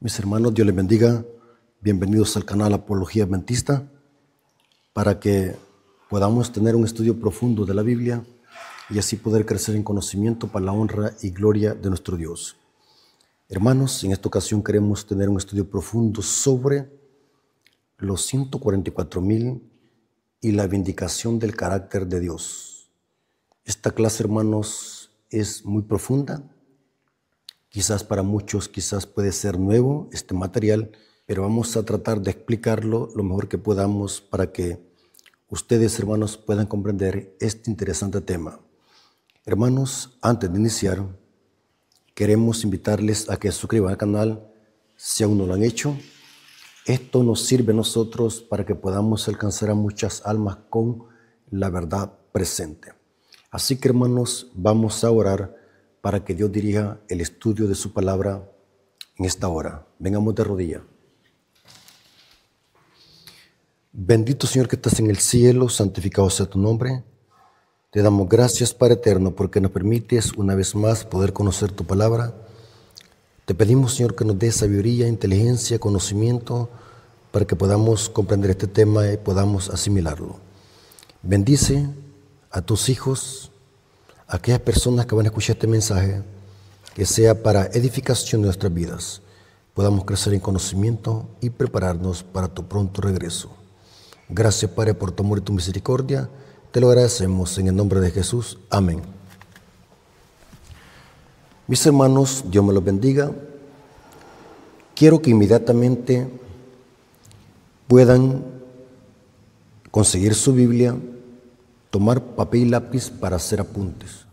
Mis hermanos, Dios les bendiga. Bienvenidos al canal Apología Adventista para que podamos tener un estudio profundo de la Biblia y así poder crecer en conocimiento para la honra y gloria de nuestro Dios. Hermanos, en esta ocasión queremos tener un estudio profundo sobre los 144,000 y la vindicación del carácter de Dios. Esta clase, hermanos, es muy profunda. Quizás para muchos, quizás puede ser nuevo este material, pero vamos a tratar de explicarlo lo mejor que podamos para que ustedes, hermanos, puedan comprender este interesante tema. Hermanos, antes de iniciar, queremos invitarles a que se suscriban al canal si aún no lo han hecho. Esto nos sirve a nosotros para que podamos alcanzar a muchas almas con la verdad presente. Así que, hermanos, vamos a orar para que Dios dirija el estudio de su palabra en esta hora. Vengamos de rodillas. Bendito Señor que estás en el cielo, santificado sea tu nombre. Te damos gracias, Padre eterno, porque nos permites una vez más poder conocer tu palabra. Te pedimos, Señor, que nos des sabiduría, inteligencia, conocimiento, para que podamos comprender este tema y podamos asimilarlo. Bendice a tus hijos, a aquellas personas que van a escuchar este mensaje, que sea para edificación de nuestras vidas, podamos crecer en conocimiento y prepararnos para tu pronto regreso. Gracias, Padre, por tu amor y tu misericordia. Te lo agradecemos en el nombre de Jesús. Amén. Mis hermanos, Dios me los bendiga. Quiero que inmediatamente puedan conseguir su Biblia, tomar papel y lápiz para hacer apuntes.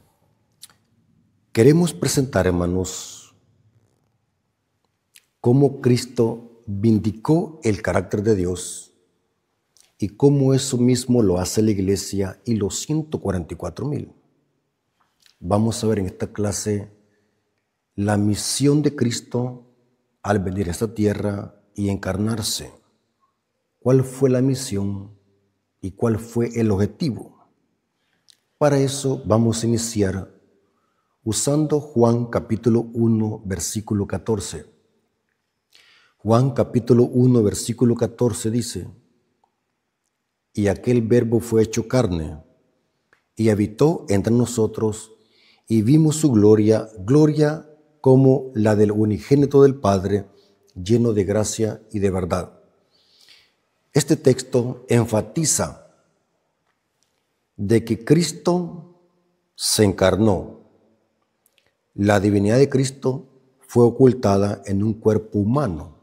Queremos presentar, hermanos, cómo Cristo vindicó el carácter de Dios y cómo eso mismo lo hace la iglesia y los 144,000. Vamos a ver en esta clase la misión de Cristo al venir a esta tierra y encarnarse. ¿Cuál fue la misión y cuál fue el objetivo? Para eso vamos a iniciar usando Juan capítulo 1, versículo 14. Juan capítulo 1, versículo 14 dice: y aquel verbo fue hecho carne, y habitó entre nosotros, y vimos su gloria, gloria como la del unigénito del Padre, lleno de gracia y de verdad. Este texto enfatiza de que Cristo se encarnó. La divinidad de Cristo fue ocultada en un cuerpo humano,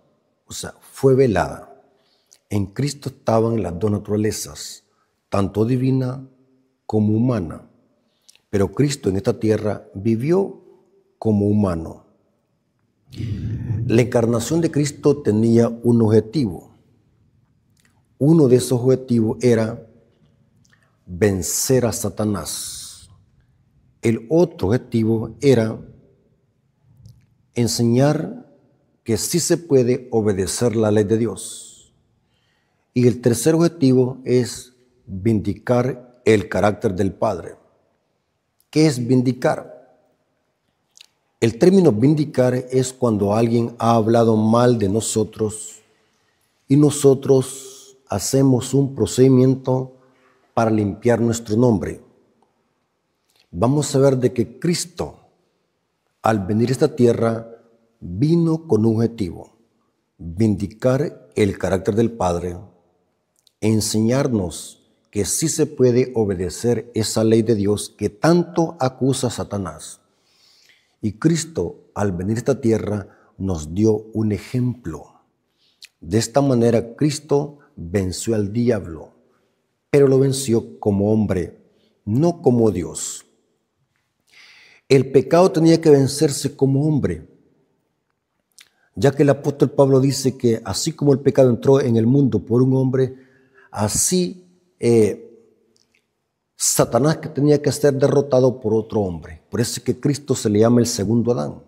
o sea, fue velada. En Cristo estaban las dos naturalezas, tanto divina como humana. Pero Cristo en esta tierra vivió como humano. La encarnación de Cristo tenía un objetivo. Uno de esos objetivos era vencer a Satanás. El otro objetivo era enseñar que sí se puede obedecer la ley de Dios. Y el tercer objetivo es vindicar el carácter del Padre. ¿Qué es vindicar? El término vindicar es cuando alguien ha hablado mal de nosotros y nosotros hacemos un procedimiento para limpiar nuestro nombre. Vamos a ver de que Cristo, al venir a esta tierra, vino con un objetivo: vindicar el carácter del Padre, enseñarnos que sí se puede obedecer esa ley de Dios que tanto acusa a Satanás. Y Cristo, al venir a esta tierra, nos dio un ejemplo. De esta manera, Cristo venció al diablo, pero lo venció como hombre, no como Dios. El pecado tenía que vencerse como hombre, ya que el apóstol Pablo dice que así como el pecado entró en el mundo por un hombre, así Satanás que tenía que ser derrotado por otro hombre. Por eso es que Cristo se le llama el segundo Adán,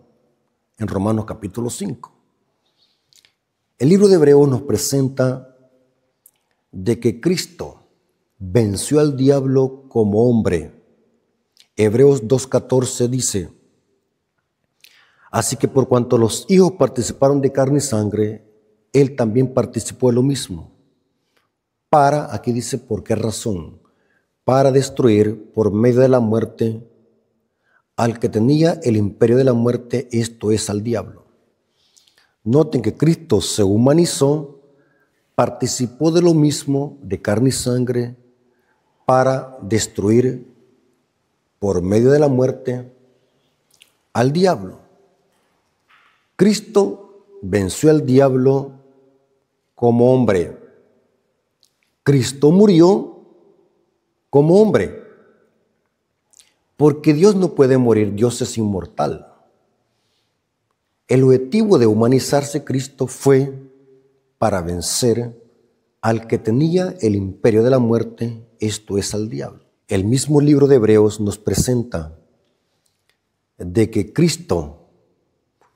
en Romanos capítulo 5. El libro de Hebreos nos presenta de que Cristo venció al diablo como hombre. Hebreos 2:14 dice: Así que por cuanto los hijos participaron de carne y sangre, Él también participó de lo mismo. Aquí dice por qué razón, para destruir por medio de la muerte al que tenía el imperio de la muerte, esto es al diablo. Noten que Cristo se humanizó, participó de lo mismo, de carne y sangre, para destruir por medio de la muerte al diablo. Cristo venció al diablo como hombre. Cristo murió como hombre. Porque Dios no puede morir, Dios es inmortal. El objetivo de humanizarse Cristo fue para vencer al que tenía el imperio de la muerte, esto es al diablo. El mismo libro de Hebreos nos presenta de que Cristo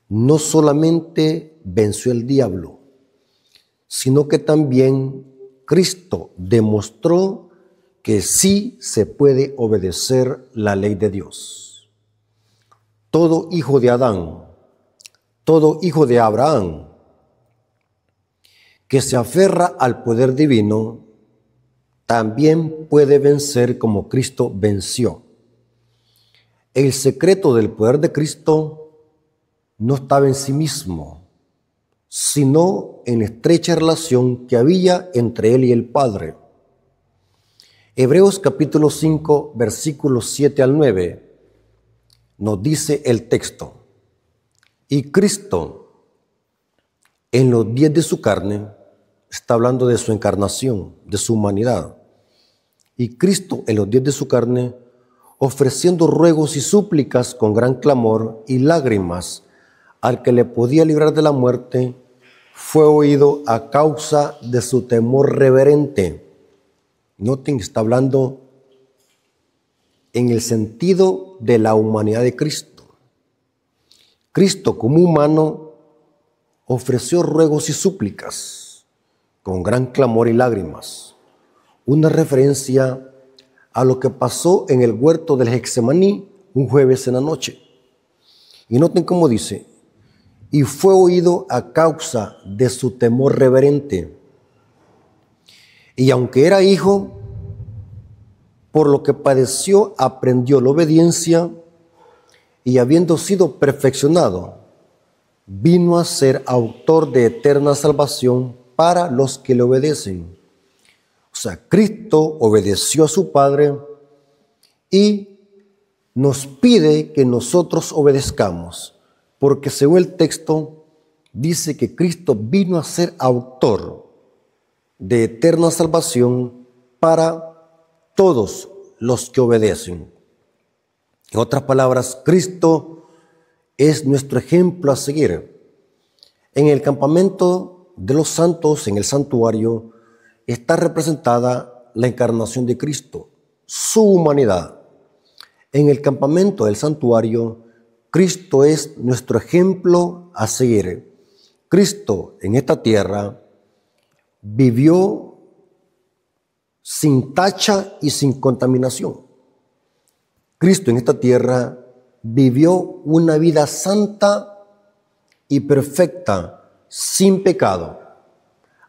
no solamente venció al diablo, sino que también Cristo demostró que sí se puede obedecer la ley de Dios. Todo hijo de Adán, todo hijo de Abraham, que se aferra al poder divino, también puede vencer como Cristo venció. El secreto del poder de Cristo no estaba en sí mismo, sino en la estrecha relación que había entre Él y el Padre. Hebreos capítulo 5, versículos 7 al 9, nos dice el texto: y Cristo, en los días de su carne, está hablando de su encarnación, de su humanidad, y Cristo en los días de su carne, ofreciendo ruegos y súplicas con gran clamor y lágrimas al que le podía librar de la muerte, fue oído a causa de su temor reverente. Noten que está hablando en el sentido de la humanidad de Cristo. Cristo como humano ofreció ruegos y súplicas con gran clamor y lágrimas. Una referencia a lo que pasó en el huerto del Getsemaní un jueves en la noche. Y noten cómo dice: y fue oído a causa de su temor reverente. Y aunque era hijo, por lo que padeció, aprendió la obediencia, y habiendo sido perfeccionado, vino a ser autor de eterna salvación para los que le obedecen. O sea, Cristo obedeció a su Padre y nos pide que nosotros obedezcamos, porque según el texto dice que Cristo vino a ser autor de eterna salvación para todos los que obedecen. En otras palabras, Cristo es nuestro ejemplo a seguir. En el campamento de los santos, en el santuario, está representada la encarnación de Cristo, su humanidad. En el campamento del santuario, Cristo es nuestro ejemplo a seguir. Cristo en esta tierra vivió sin tacha y sin contaminación. Cristo en esta tierra vivió una vida santa y perfecta, sin pecado.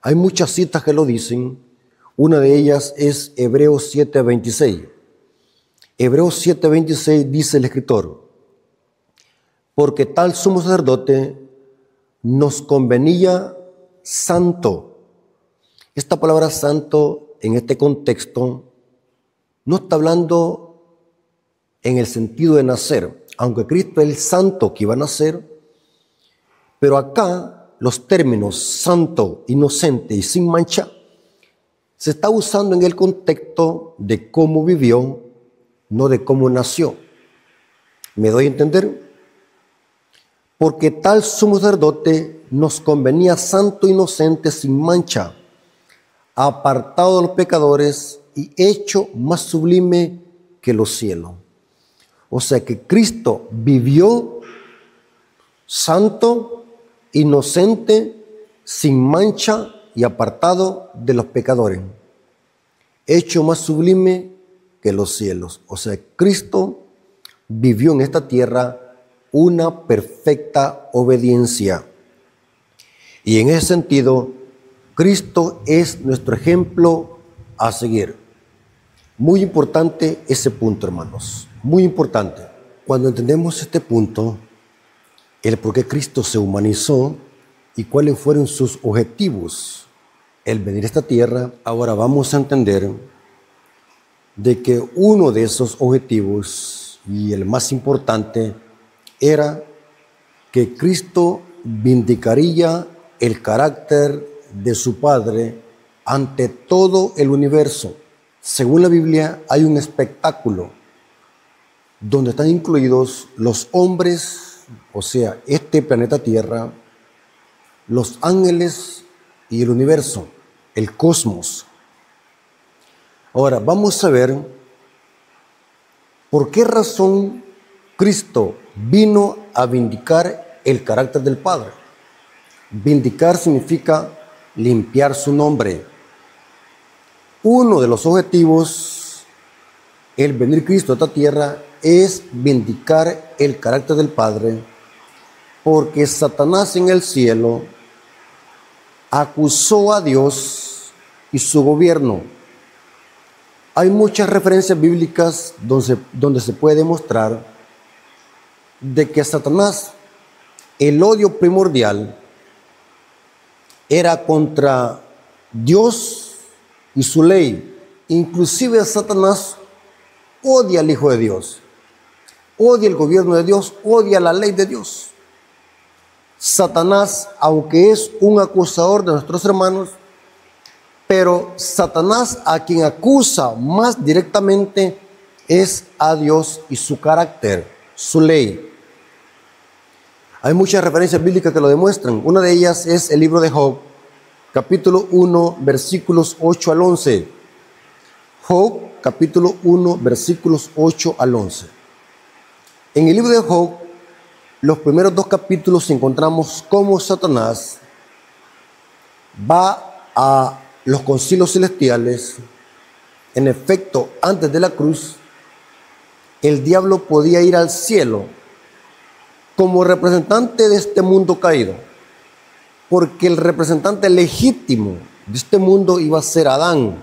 Hay muchas citas que lo dicen. Una de ellas es Hebreos 7:26. Hebreos 7:26 dice el escritor: porque tal sumo sacerdote nos convenía santo. Esta palabra santo en este contexto no está hablando en el sentido de nacer, aunque Cristo es el santo que iba a nacer, pero acá los términos santo, inocente y sin mancha se está usando en el contexto de cómo vivió, no de cómo nació. ¿Me doy a entender? Porque tal sumo sacerdote nos convenía santo, inocente, sin mancha, apartado de los pecadores y hecho más sublime que los cielos. O sea que Cristo vivió santo, inocente, sin mancha y apartado de los pecadores, hecho más sublime que los cielos. O sea, Cristo vivió en esta tierra una perfecta obediencia. Y en ese sentido, Cristo es nuestro ejemplo a seguir. Muy importante ese punto, hermanos, muy importante. Cuando entendemos este punto, el por qué Cristo se humanizó y cuáles fueron sus objetivos el venir a esta tierra, ahora vamos a entender de que uno de esos objetivos, y el más importante, era que Cristo vindicaría el carácter de su Padre ante todo el universo. Según la Biblia, hay un espectáculo donde están incluidos los hombres, o sea, este planeta Tierra, los ángeles y el universo, el cosmos. Ahora, vamos a ver por qué razón Cristo vino a vindicar el carácter del Padre. Vindicar significa limpiar su nombre. Uno de los objetivos, el venir Cristo a esta tierra, es vindicar el carácter del Padre, porque Satanás en el cielo acusó a Dios y su gobierno. Hay muchas referencias bíblicas donde se puede demostrar de que Satanás, el odio primordial, era contra Dios y su ley. Inclusive Satanás odia al Hijo de Dios, odia el gobierno de Dios, odia la ley de Dios. Satanás, aunque es un acusador de nuestros hermanos, pero Satanás a quien acusa más directamente es a Dios y su carácter, su ley. Hay muchas referencias bíblicas que lo demuestran. Una de ellas es el libro de Job, capítulo 1, versículos 8 al 11. Job, capítulo 1, versículos 8 al 11. En el libro de Job, los primeros 2 capítulos encontramos cómo Satanás va a los concilios celestiales. En efecto, antes de la cruz, el diablo podía ir al cielo como representante de este mundo caído, porque el representante legítimo de este mundo iba a ser Adán.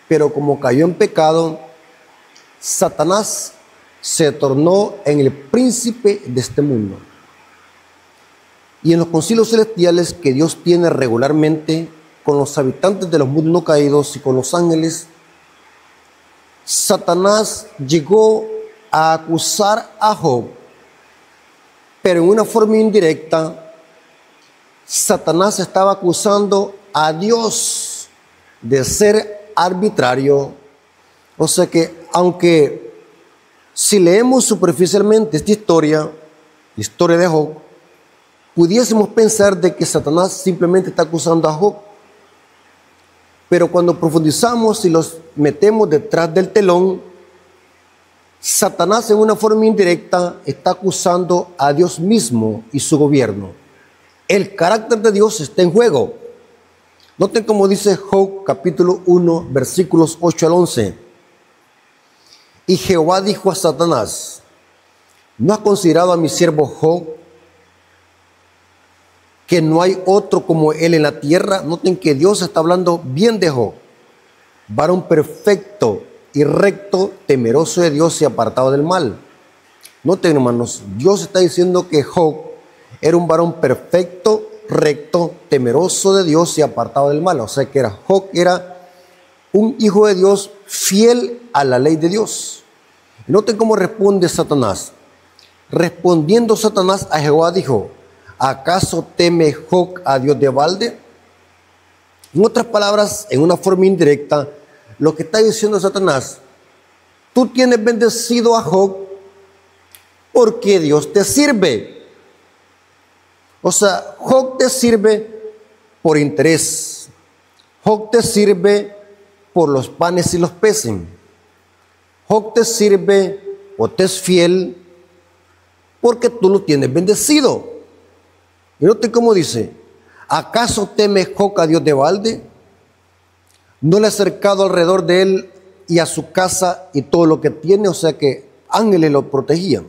Pero como cayó en pecado, Satanás se tornó en el príncipe de este mundo. Y en los concilios celestiales que Dios tiene regularmente con los habitantes de los mundos no caídos y con los ángeles, Satanás llegó a acusar a Job, pero en una forma indirecta. Satanás estaba acusando a Dios de ser arbitrario. O sea que, aunque si leemos superficialmente esta historia, la historia de Job, pudiésemos pensar de que Satanás simplemente está acusando a Job. Pero cuando profundizamos y los metemos detrás del telón, Satanás en una forma indirecta está acusando a Dios mismo y su gobierno. El carácter de Dios está en juego. Noten cómo dice Job capítulo 1, versículos 8 al 11. Y Jehová dijo a Satanás: ¿no has considerado a mi siervo Job, que no hay otro como él en la tierra? Noten que Dios está hablando bien de Job, varón perfecto y recto, temeroso de Dios y apartado del mal. Noten, hermanos, Dios está diciendo que Job era un varón perfecto, recto, temeroso de Dios y apartado del mal. O sea que Job era un hijo de Dios fiel a la ley de Dios. Noten cómo responde Satanás. Respondiendo Satanás a Jehová dijo: ¿acaso teme Job a Dios de balde? En otras palabras, en una forma indirecta, lo que está diciendo Satanás: tú tienes bendecido a Job porque Dios te sirve. O sea, Job te sirve por interés. Job te sirve por los panes y los peces. Job te sirve o te es fiel porque tú lo tienes bendecido. Y note cómo dice: ¿acaso teme Job a Dios de balde? ¿No le ha cercado alrededor de él y a su casa y todo lo que tiene? O sea que ángeles lo protegían.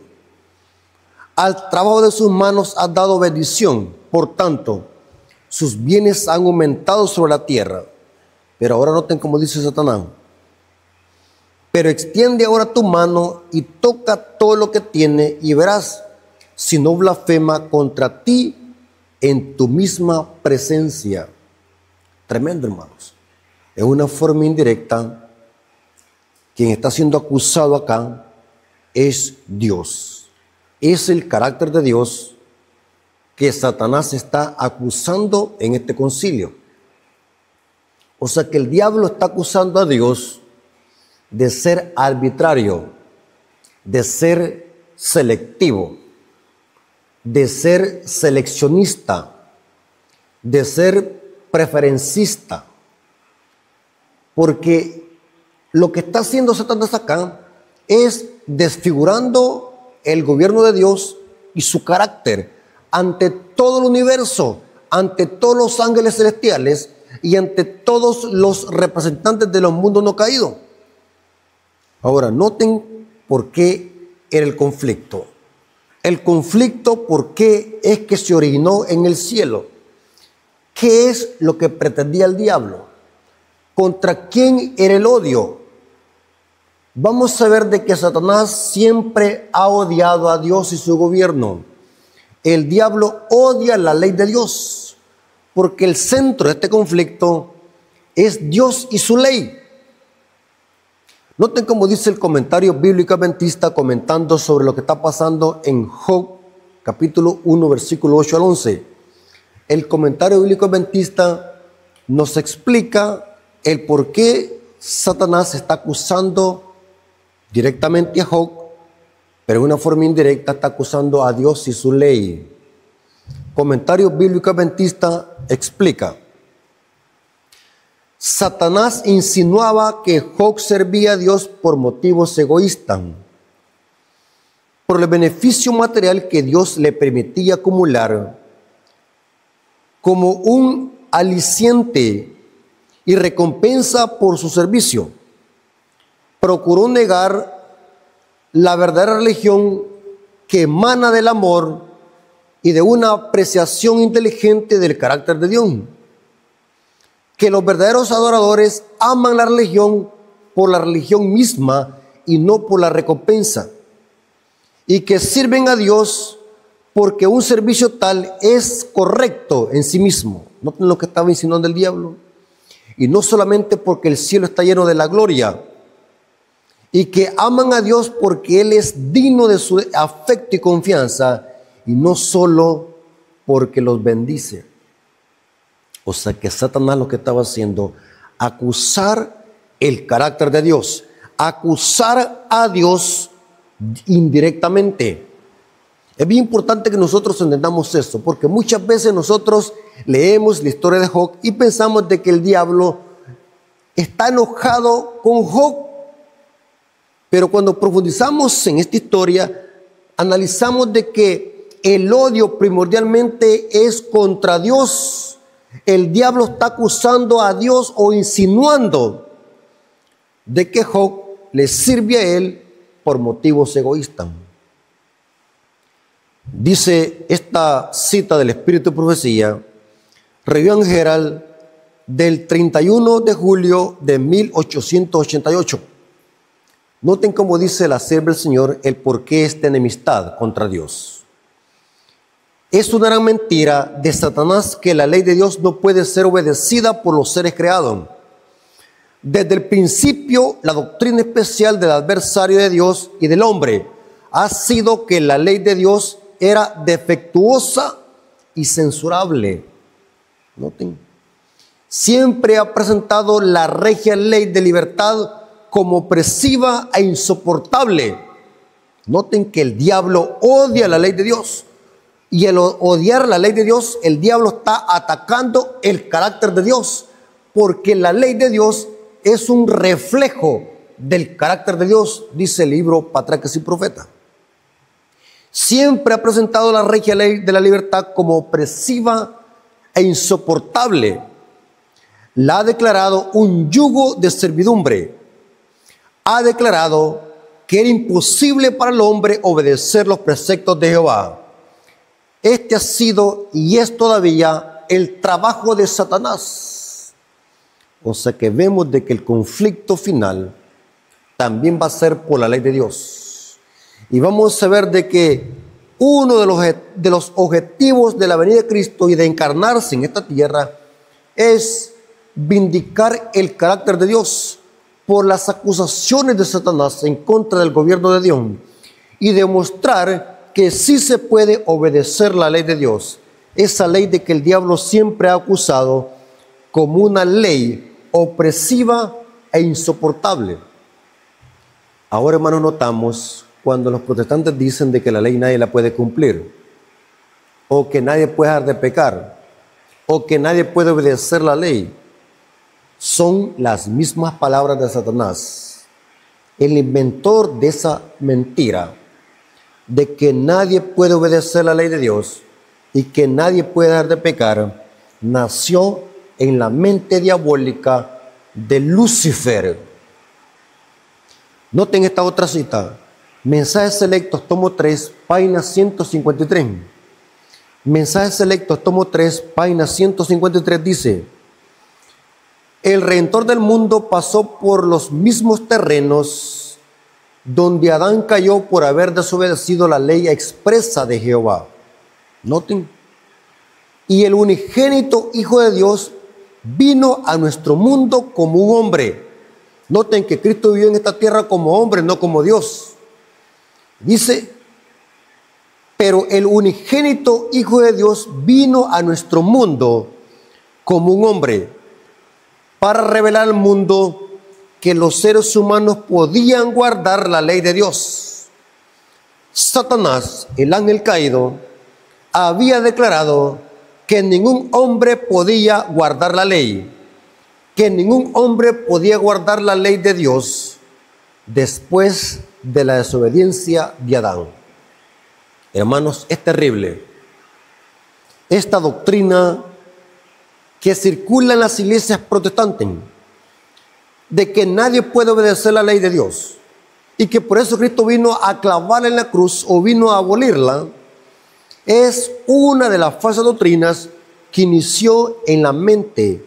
Al trabajo de sus manos has dado bendición. Por tanto, sus bienes han aumentado sobre la tierra. Pero ahora noten como dice Satanás. Pero extiende ahora tu mano y toca todo lo que tiene y verás si no blasfema contra ti en tu misma presencia. Tremendo, hermanos. Es una forma indirecta. Quien está siendo acusado acá es Dios. Es el carácter de Dios que Satanás está acusando en este concilio. O sea que el diablo está acusando a Dios de ser arbitrario, de ser selectivo, de ser seleccionista, de ser preferencista. Porque lo que está haciendo Satanás acá es desfigurando el gobierno de Dios y su carácter ante todo el universo, ante todos los ángeles celestiales y ante todos los representantes de los mundos no caídos. Ahora, noten por qué era el conflicto. El conflicto, ¿por qué es que se originó en el cielo? ¿Qué es lo que pretendía el diablo? ¿Contra quién era el odio? Vamos a ver de que Satanás siempre ha odiado a Dios y su gobierno. El diablo odia la ley de Dios, porque el centro de este conflicto es Dios y su ley. Noten cómo dice el comentario bíblico adventista comentando sobre lo que está pasando en Job, capítulo 1, versículo 8 al 11. El comentario bíblico adventista nos explica el por qué Satanás está acusando directamente a Job, pero de una forma indirecta está acusando a Dios y su ley. Comentario bíblico adventista explica: Satanás insinuaba que Job servía a Dios por motivos egoístas, por el beneficio material que Dios le permitía acumular como un aliciente y recompensa por su servicio. Procuró negar la verdadera religión que emana del amor y de una apreciación inteligente del carácter de Dios. Que los verdaderos adoradores aman la religión por la religión misma y no por la recompensa. Y que sirven a Dios porque un servicio tal es correcto en sí mismo. ¿Noten lo que estaba insinuando el diablo? Y no solamente porque el cielo está lleno de la gloria. Y que aman a Dios porque Él es digno de su afecto y confianza. Y no solo porque los bendice. O sea que Satanás lo que estaba haciendo, acusar el carácter de Dios, acusar a Dios indirectamente. Es bien importante que nosotros entendamos esto, porque muchas veces nosotros leemos la historia de Job y pensamos de que el diablo está enojado con Job. Pero cuando profundizamos en esta historia, analizamos de que el odio primordialmente es contra Dios. El diablo está acusando a Dios o insinuando de que Job le sirve a él por motivos egoístas. Dice esta cita del Espíritu de Profecía, Review and Herald, del 31 de julio de 1888. Noten cómo dice la sierva del Señor el por qué esta enemistad contra Dios. Es una gran mentira de Satanás que la ley de Dios no puede ser obedecida por los seres creados. Desde el principio, la doctrina especial del adversario de Dios y del hombre ha sido que la ley de Dios era defectuosa y censurable. Noten. Siempre ha presentado la regia ley de libertad como opresiva e insoportable. Noten que el diablo odia la ley de Dios. Y al odiar la ley de Dios, el diablo está atacando el carácter de Dios. Porque la ley de Dios es un reflejo del carácter de Dios, dice el libro Patriarcas y Profetas. Siempre ha presentado la regia ley de la libertad como opresiva e insoportable. La ha declarado un yugo de servidumbre. Ha declarado que era imposible para el hombre obedecer los preceptos de Jehová. Este ha sido y es todavía el trabajo de Satanás. O sea que vemos de que el conflicto final también va a ser por la ley de Dios. Y vamos a ver de que uno de los objetivos de la venida de Cristo y de encarnarse en esta tierra es vindicar el carácter de Dios por las acusaciones de Satanás en contra del gobierno de Dios y demostrar que sí se puede obedecer la ley de Dios. Esa ley de que el diablo siempre ha acusado como una ley opresiva e insoportable. Ahora, hermanos, notamos cuando los protestantes dicen de que la ley nadie la puede cumplir, o que nadie puede dejar de pecar, o que nadie puede obedecer la ley. Son las mismas palabras de Satanás, el inventor de esa mentira, de que nadie puede obedecer la ley de Dios y que nadie puede dejar de pecar, nació en la mente diabólica de Lucifer. Noten esta otra cita, Mensajes Selectos, tomo 3, página 153. Mensajes Selectos, tomo 3, página 153 dice: el Redentor del mundo pasó por los mismos terrenos donde Adán cayó por haber desobedecido la ley expresa de Jehová. Noten. Y el unigénito Hijo de Dios vino a nuestro mundo como un hombre. Noten que Cristo vivió en esta tierra como hombre, no como Dios. Dice, pero el unigénito Hijo de Dios vino a nuestro mundo como un hombre, para revelar al mundo que los seres humanos podían guardar la ley de Dios. Satanás, el ángel caído, había declarado que ningún hombre podía guardar la ley, que ningún hombre podía guardar la ley de Dios después de la desobediencia de Adán. Hermanos, es terrible esta doctrina que circula en las iglesias protestantes, de que nadie puede obedecer la ley de Dios y que por eso Cristo vino a clavarla en la cruz o vino a abolirla. Es una de las falsas doctrinas que inició en la mente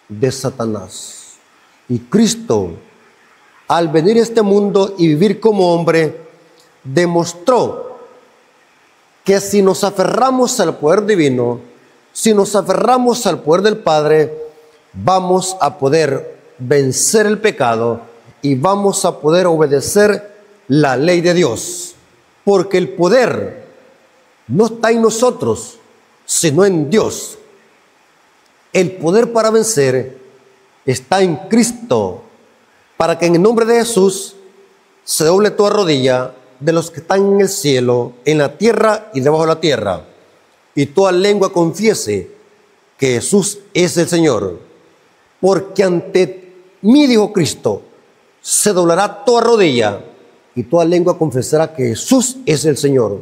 de Satanás. Y Cristo, al venir a este mundo y vivir como hombre, demostró que si nos aferramos al poder divino, si nos aferramos al poder del Padre, vamos a poder vencer el pecado y vamos a poder obedecer la ley de Dios. Porque el poder no está en nosotros, sino en Dios. El poder para vencer está en Cristo, para que en el nombre de Jesús se doble toda rodilla de los que están en el cielo, en la tierra y debajo de la tierra, y toda lengua confiese que Jesús es el Señor. Porque ante mí, dijo Cristo, se doblará toda rodilla y toda lengua confesará que Jesús es el Señor.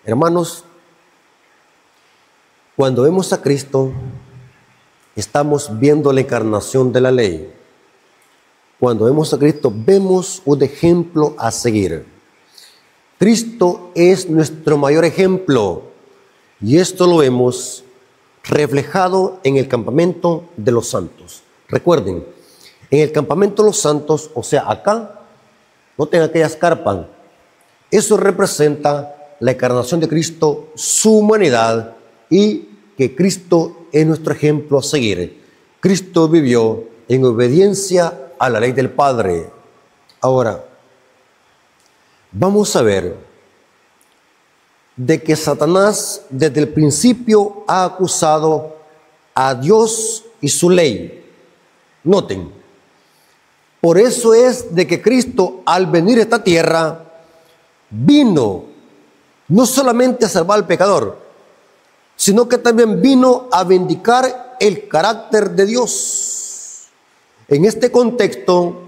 Hermanos, cuando vemos a Cristo, estamos viendo la encarnación de la ley. Cuando vemos a Cristo, vemos un ejemplo a seguir. Cristo es nuestro mayor ejemplo. Y esto lo vemos reflejado en el campamento de los santos. Recuerden, en el campamento de los santos, o sea, acá, noten aquellas carpas. Eso representa la encarnación de Cristo, su humanidad, y que Cristo es nuestro ejemplo a seguir. Cristo vivió en obediencia a la ley del Padre. Ahora, vamos a ver de que Satanás desde el principio ha acusado a Dios y su ley. Noten, por eso es de que Cristo al venir a esta tierra vino no solamente a salvar al pecador, sino que también vino a vindicar el carácter de Dios. En este contexto,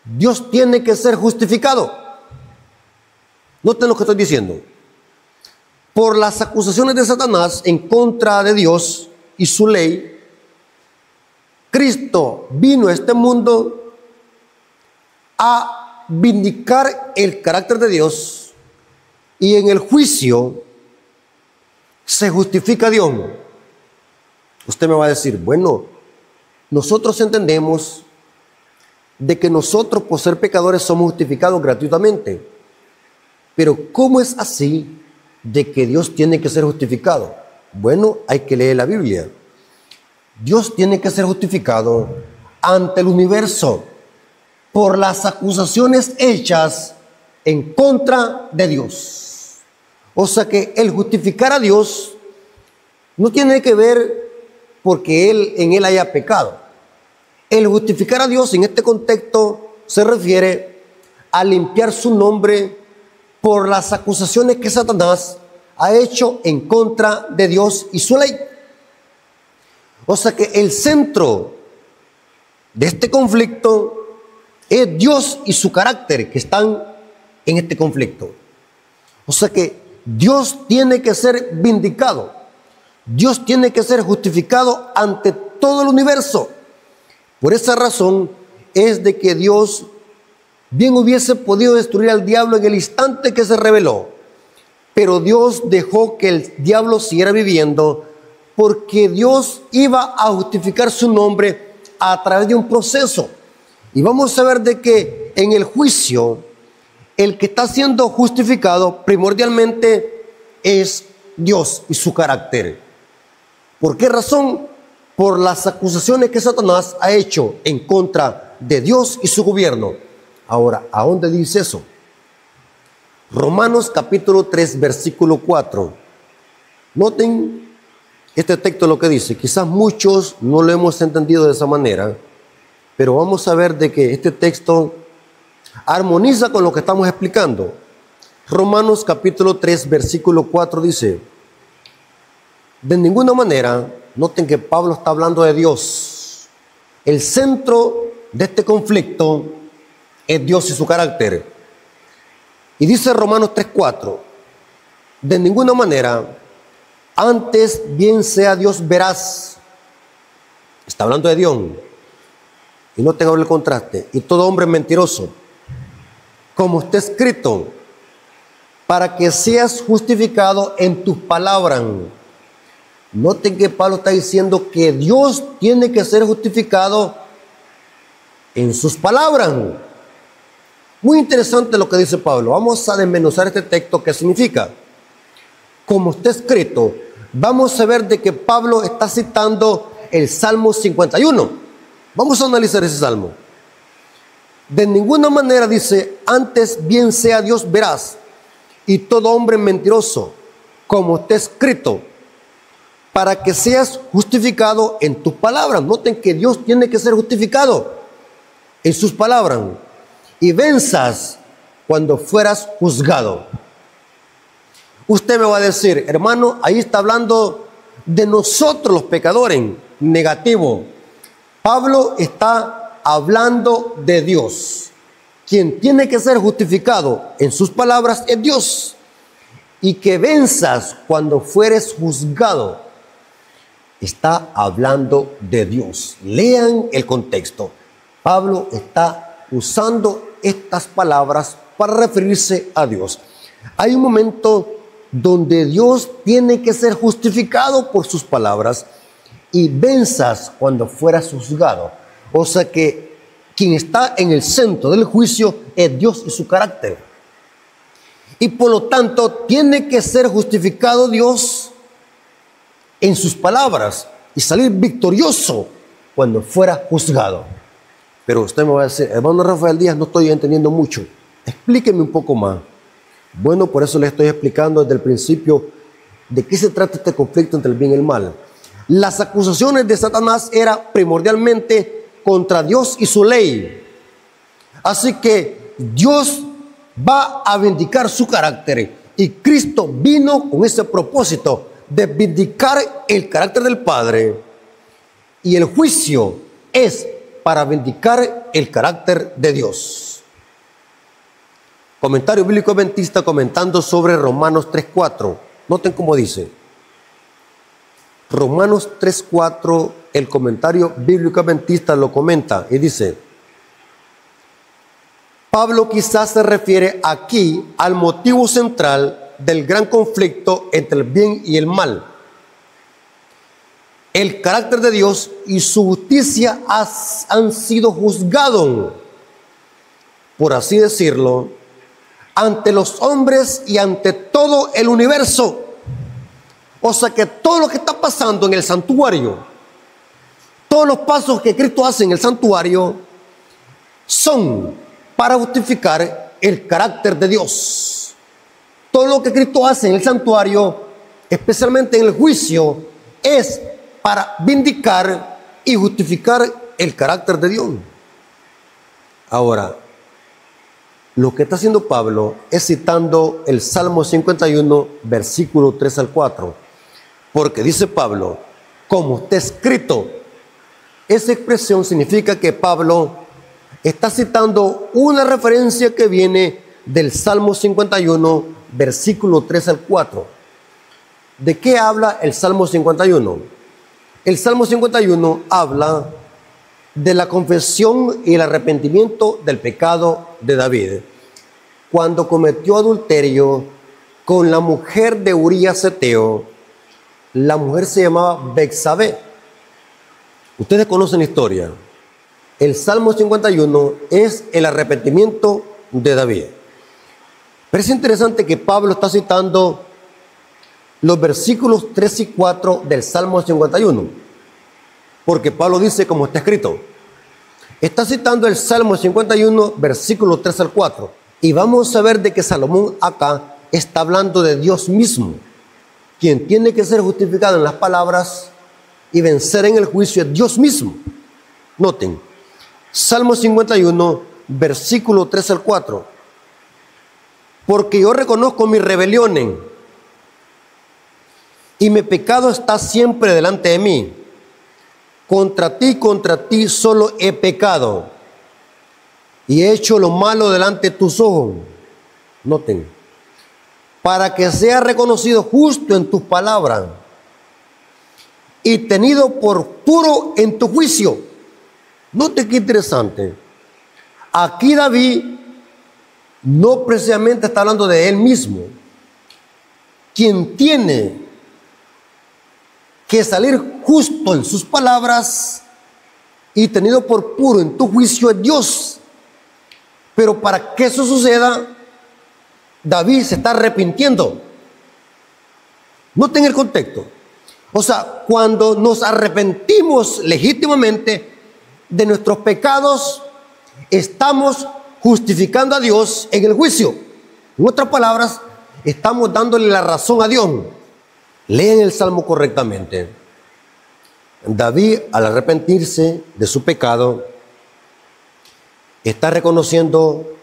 Dios tiene que ser justificado. Noten lo que estoy diciendo. Por las acusaciones de Satanás en contra de Dios y su ley, Cristo vino a este mundo a vindicar el carácter de Dios y en el juicio se justifica a Dios. Usted me va a decir, bueno, nosotros entendemos de que nosotros por ser pecadores somos justificados gratuitamente. Pero ¿cómo es así de que Dios tiene que ser justificado? Bueno, hay que leer la Biblia. Dios tiene que ser justificado ante el universo por las acusaciones hechas en contra de Dios. O sea que el justificar a Dios no tiene que ver porque en él haya pecado. El justificar a Dios en este contexto se refiere a limpiar su nombre por las acusaciones que Satanás ha hecho en contra de Dios y su ley. O sea que el centro de este conflicto es Dios y su carácter que están en este conflicto. O sea que Dios tiene que ser vindicado. Dios tiene que ser justificado ante todo el universo. Por esa razón es de que Dios bien hubiese podido destruir al diablo en el instante que se rebeló. Pero Dios dejó que el diablo siguiera viviendo porque Dios iba a justificar su nombre a través de un proceso. Y vamos a ver de que en el juicio, el que está siendo justificado primordialmente es Dios y su carácter. ¿Por qué razón? Por las acusaciones que Satanás ha hecho en contra de Dios y su gobierno. Ahora, ¿a dónde dice eso? Romanos capítulo 3, versículo 4. Noten este texto lo que dice. Quizás muchos no lo hemos entendido de esa manera, pero vamos a ver de que este texto armoniza con lo que estamos explicando. Romanos capítulo 3, versículo 4 dice, de ninguna manera, noten que Pablo está hablando de Dios. El centro de este conflicto es Dios y su carácter. Y dice Romanos 3:4, de ninguna manera, antes bien sea Dios veraz. Está hablando de Dios. Y no tenga el contraste. Y todo hombre mentiroso. Como está escrito, para que seas justificado en tus palabras. Noten que Pablo está diciendo que Dios tiene que ser justificado en sus palabras. Muy interesante lo que dice Pablo. Vamos a desmenuzar este texto. ¿Qué significa? Como está escrito, vamos a ver de que Pablo está citando el Salmo 51. Vamos a analizar ese salmo. De ninguna manera dice, antes bien sea Dios veraz y todo hombre mentiroso, como está escrito, para que seas justificado en tus palabras. Noten que Dios tiene que ser justificado en sus palabras y venzas cuando fueras juzgado. Usted me va a decir, hermano, ahí está hablando de nosotros los pecadores, negativo. Pablo está hablando de Dios. Quien tiene que ser justificado en sus palabras es Dios. Y que venzas cuando fueres juzgado. Está hablando de Dios. Lean el contexto. Pablo está usando estas palabras para referirse a Dios. Hay un momento donde Dios tiene que ser justificado por sus palabras y venzas cuando fueras juzgado. O sea que quien está en el centro del juicio es Dios y su carácter. Y por lo tanto tiene que ser justificado Dios en sus palabras y salir victorioso cuando fuera juzgado. Pero usted me va a decir, hermano Rafael Díaz, no estoy entendiendo mucho. Explíqueme un poco más. Bueno, por eso le estoy explicando desde el principio de qué se trata este conflicto entre el bien y el mal. Las acusaciones de Satanás eran primordialmente contra Dios y su ley. Así que Dios va a vindicar su carácter y Cristo vino con ese propósito de vindicar el carácter del Padre, y el juicio es para vindicar el carácter de Dios. Comentario bíblico adventista comentando sobre Romanos 3:4. Noten cómo dice. Romanos 3:4, el comentario bíblico adventista lo comenta y dice: Pablo quizás se refiere aquí al motivo central del gran conflicto entre el bien y el mal. El carácter de Dios y su justicia han sido juzgados, por así decirlo, ante los hombres y ante todo el universo. O sea que todo lo que está pasando en el santuario, todos los pasos que Cristo hace en el santuario, son para justificar el carácter de Dios. Todo lo que Cristo hace en el santuario, especialmente en el juicio, es para vindicar y justificar el carácter de Dios. Ahora, lo que está haciendo Pablo es citando el Salmo 51, versículo 3 al 4. Porque dice Pablo, como está escrito. Esa expresión significa que Pablo está citando una referencia que viene del Salmo 51, versículo 3 al 4. ¿De qué habla el Salmo 51? El Salmo 51 habla de la confesión y el arrepentimiento del pecado de David, cuando cometió adulterio con la mujer de Urías Eteo. La mujer se llamaba Betsabé. Ustedes conocen la historia. El Salmo 51 es el arrepentimiento de David. Pero es interesante que Pablo está citando los versículos 3 y 4 del Salmo 51, porque Pablo dice como está escrito. Está citando el Salmo 51, versículos 3 al 4, y vamos a ver de que Salomón acá está hablando de Dios mismo, quien tiene que ser justificado en las palabras y vencer en el juicio es Dios mismo. Noten, Salmo 51, versículo 3 al 4. Porque yo reconozco mis rebeliones y mi pecado está siempre delante de mí. Contra ti solo he pecado y he hecho lo malo delante de tus ojos. Noten, para que sea reconocido justo en tus palabras y tenido por puro en tu juicio. Noten qué interesante. Aquí David no precisamente está hablando de él mismo. Quien tiene que salir justo en sus palabras y tenido por puro en tu juicio es Dios. Pero para que eso suceda, David se está arrepintiendo. Noten el contexto. O sea, cuando nos arrepentimos legítimamente de nuestros pecados, estamos justificando a Dios en el juicio. En otras palabras, estamos dándole la razón a Dios. Leen el Salmo correctamente. David, al arrepentirse de su pecado, está reconociendo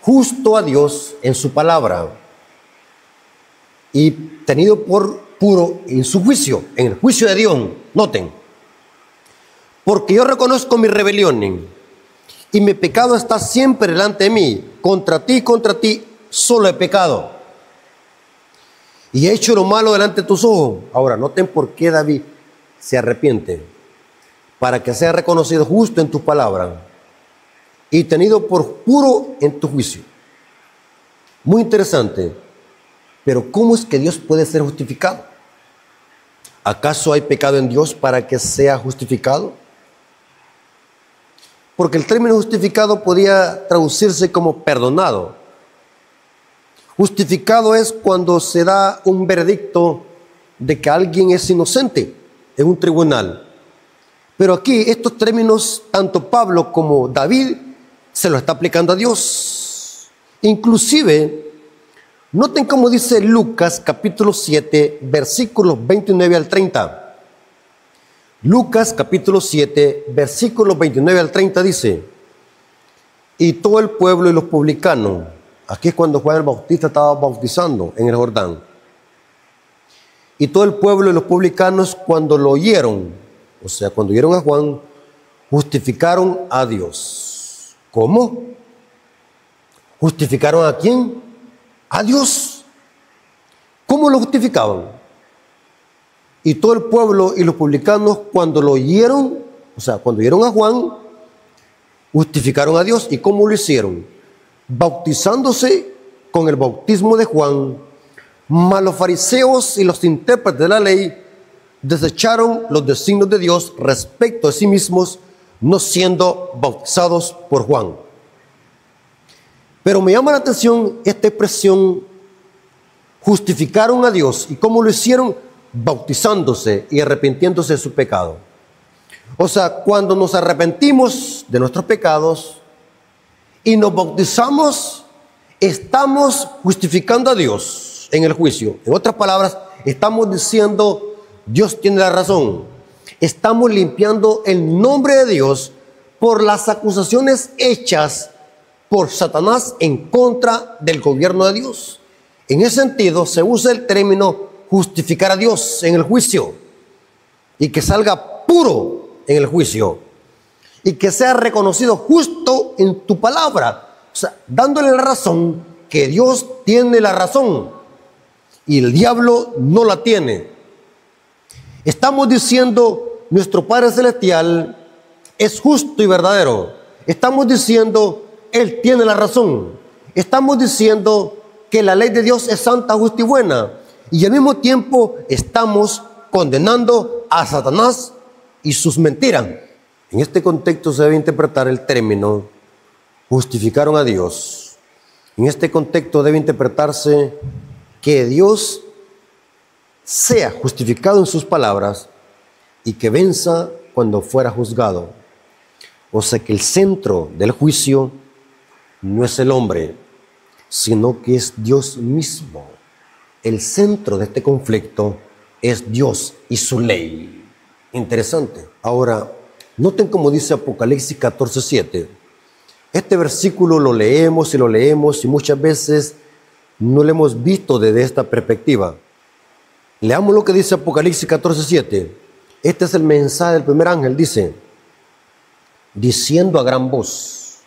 justo a Dios en su palabra y tenido por puro en su juicio, en el juicio de Dios. Noten, porque yo reconozco mis rebeliones y mi pecado está siempre delante de mí. Contra ti solo he pecado y he hecho lo malo delante de tus ojos. Ahora, noten por qué David se arrepiente. Para que sea reconocido justo en tus palabras y tenido por puro en tu juicio. Muy interesante. Pero ¿cómo es que Dios puede ser justificado? ¿Acaso hay pecado en Dios para que sea justificado? Porque el término justificado podría traducirse como perdonado. Justificado es cuando se da un veredicto de que alguien es inocente en un tribunal. Pero aquí estos términos, tanto Pablo como David, se lo está aplicando a Dios. Inclusive, noten cómo dice Lucas capítulo 7, versículos 29 al 30. Lucas capítulo 7, versículos 29 al 30 dice: y todo el pueblo y los publicanos, aquí es cuando Juan el Bautista estaba bautizando en el Jordán, y todo el pueblo y los publicanos, cuando lo oyeron, o sea, cuando oyeron a Juan, justificaron a Dios. ¿Cómo? ¿Justificaron a quién? A Dios. ¿Cómo lo justificaban? Y todo el pueblo y los publicanos, cuando lo oyeron, o sea, cuando oyeron a Juan, justificaron a Dios. ¿Y cómo lo hicieron? bautizándose con el bautismo de Juan, mas los fariseos y los intérpretes de la ley desecharon los designios de Dios respecto a sí mismos, no siendo bautizados por Juan. Pero me llama la atención esta expresión, justificaron a Dios. ¿Y cómo lo hicieron? Bautizándose y arrepintiéndose de su pecado. O sea, cuando nos arrepentimos de nuestros pecados y nos bautizamos, estamos justificando a Dios en el juicio. En otras palabras, estamos diciendo, Dios tiene la razón. Estamos limpiando el nombre de Dios por las acusaciones hechas por Satanás en contra del gobierno de Dios. En ese sentido, se usa el término justificar a Dios en el juicio y que salga puro en el juicio y que sea reconocido justo en tu palabra. O sea, dándole la razón que Dios tiene la razón y el diablo no la tiene. Estamos diciendo, nuestro Padre Celestial es justo y verdadero. Estamos diciendo, Él tiene la razón. Estamos diciendo que la ley de Dios es santa, justa y buena. Y al mismo tiempo estamos condenando a Satanás y sus mentiras. En este contexto se debe interpretar el término justificaron a Dios. En este contexto debe interpretarse que Dios sea justificado en sus palabras y que venza cuando fuera juzgado. O sea que el centro del juicio no es el hombre, sino que es Dios mismo. El centro de este conflicto es Dios y su ley. Interesante. Ahora, noten cómo dice Apocalipsis 14:7. Este versículo lo leemos y muchas veces no lo hemos visto desde esta perspectiva. Leamos lo que dice Apocalipsis 14:7. Este es el mensaje del primer ángel, dice, diciendo a gran voz,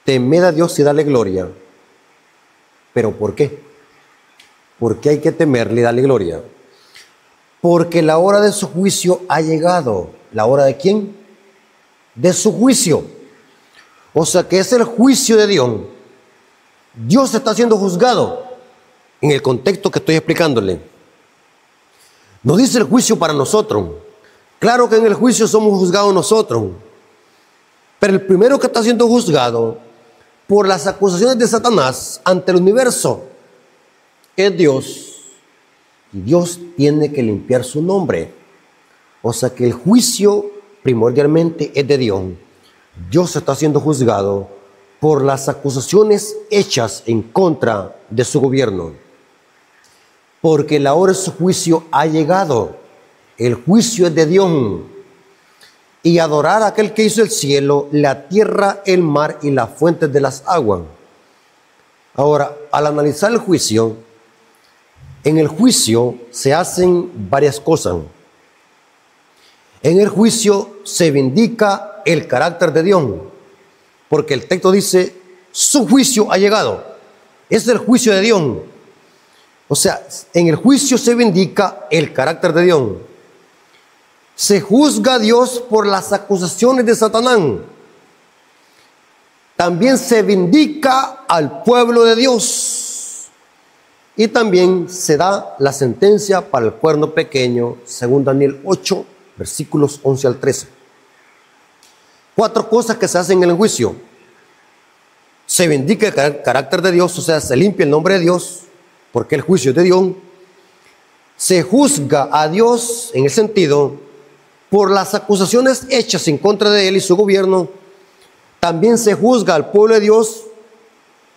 temed a Dios y dale gloria. ¿Pero por qué? ¿Por qué hay que temerle y darle gloria? Porque la hora de su juicio ha llegado. ¿La hora de quién? De su juicio. O sea que es el juicio de Dios. Dios está siendo juzgado en el contexto que estoy explicándole. No dice el juicio para nosotros. Claro que en el juicio somos juzgados nosotros. Pero el primero que está siendo juzgado por las acusaciones de Satanás ante el universo es Dios. Y Dios tiene que limpiar su nombre. O sea que el juicio primordialmente es de Dios. Dios está siendo juzgado por las acusaciones hechas en contra de su gobierno. Porque la hora de su juicio ha llegado. El juicio es de Dios. Y adorar a aquel que hizo el cielo, la tierra, el mar y las fuentes de las aguas. Ahora, al analizar el juicio, en el juicio se hacen varias cosas. En el juicio se vindica el carácter de Dios, porque el texto dice, su juicio ha llegado. Es el juicio de Dios. O sea, en el juicio se vindica el carácter de Dios. Se juzga a Dios por las acusaciones de Satanás. También se vindica al pueblo de Dios. Y también se da la sentencia para el cuerno pequeño, según Daniel 8, versículos 11 al 13. 4 cosas que se hacen en el juicio. Se vindica el carácter de Dios, o sea, se limpia el nombre de Dios, porque el juicio es de Dios. Se juzga a Dios en el sentido por las acusaciones hechas en contra de él y su gobierno. También se juzga al pueblo de Dios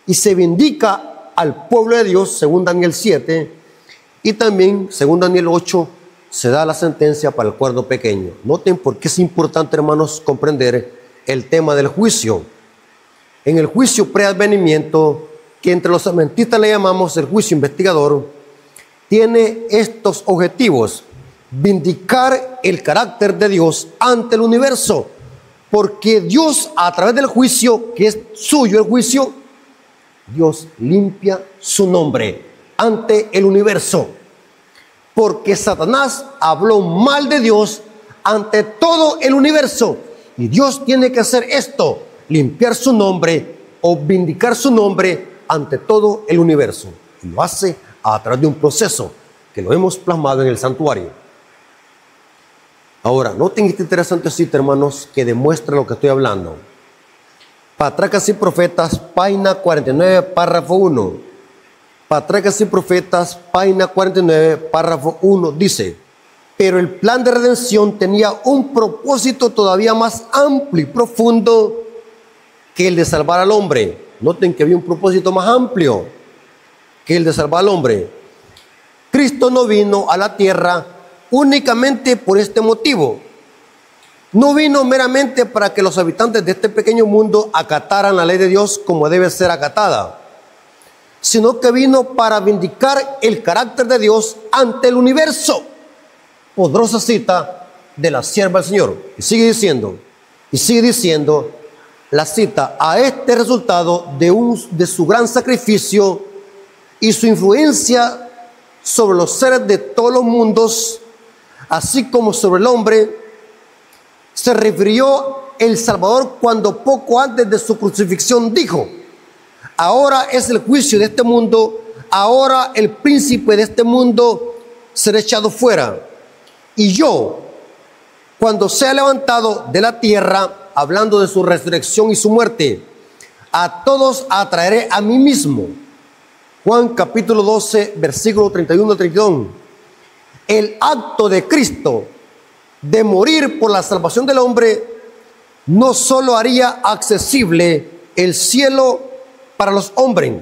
y se vindica al pueblo de Dios, según Daniel 7, y también, según Daniel 8, se da la sentencia para el cuerno pequeño. Noten por qué es importante, hermanos, comprender el tema del juicio. En el juicio preadvenimiento, que entre los adventistas le llamamos el juicio investigador, tiene estos objetivos: vindicar el carácter de Dios ante el universo, porque Dios, a través del juicio, que es suyo el juicio, Dios limpia su nombre ante el universo, porque Satanás habló mal de Dios ante todo el universo, y Dios tiene que hacer esto, limpiar su nombre o vindicar su nombre ante todo el universo. Y lo hace a través de un proceso que lo hemos plasmado en el santuario. Ahora, noten esta interesante cita, hermanos, que demuestra lo que estoy hablando. Patriarcas y Profetas, página 49, párrafo 1. Patriarcas y Profetas, página 49, párrafo 1, dice: pero el plan de redención tenía un propósito todavía más amplio y profundo que el de salvar al hombre. Noten que había un propósito más amplio que el de salvar al hombre. Cristo no vino a la tierra únicamente por este motivo. No vino meramente para que los habitantes de este pequeño mundo acataran la ley de Dios como debe ser acatada, sino que vino para vindicar el carácter de Dios ante el universo. Poderosa cita de la sierva del Señor. Y sigue diciendo la cita: a este resultado de su gran sacrificio y su influencia sobre los seres de todos los mundos, así como sobre el hombre, se refirió el Salvador cuando poco antes de su crucifixión dijo: ahora es el juicio de este mundo, ahora el príncipe de este mundo será echado fuera. Y yo, cuando sea levantado de la tierra, hablando de su resurrección y su muerte, a todos atraeré a mí mismo. Juan capítulo 12, versículo 31 al 32. El acto de Cristo de morir por la salvación del hombre no solo haría accesible el cielo para los hombres,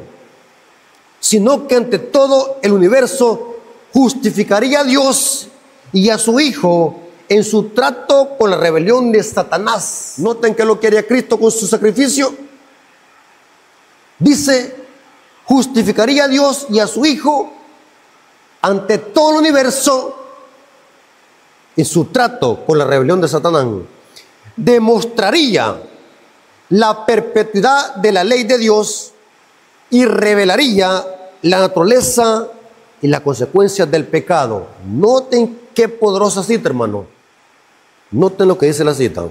sino que ante todo el universo justificaría a Dios y a su Hijo en su trato con la rebelión de Satanás. Noten que lo que haría Cristo con su sacrificio. Dice: justificaría a Dios y a su Hijo ante todo el universo en su trato con la rebelión de Satanás. Demostraría la perpetuidad de la ley de Dios y revelaría la naturaleza y las consecuencias del pecado. Noten qué poderosa cita, hermano. Noten lo que dice la cita.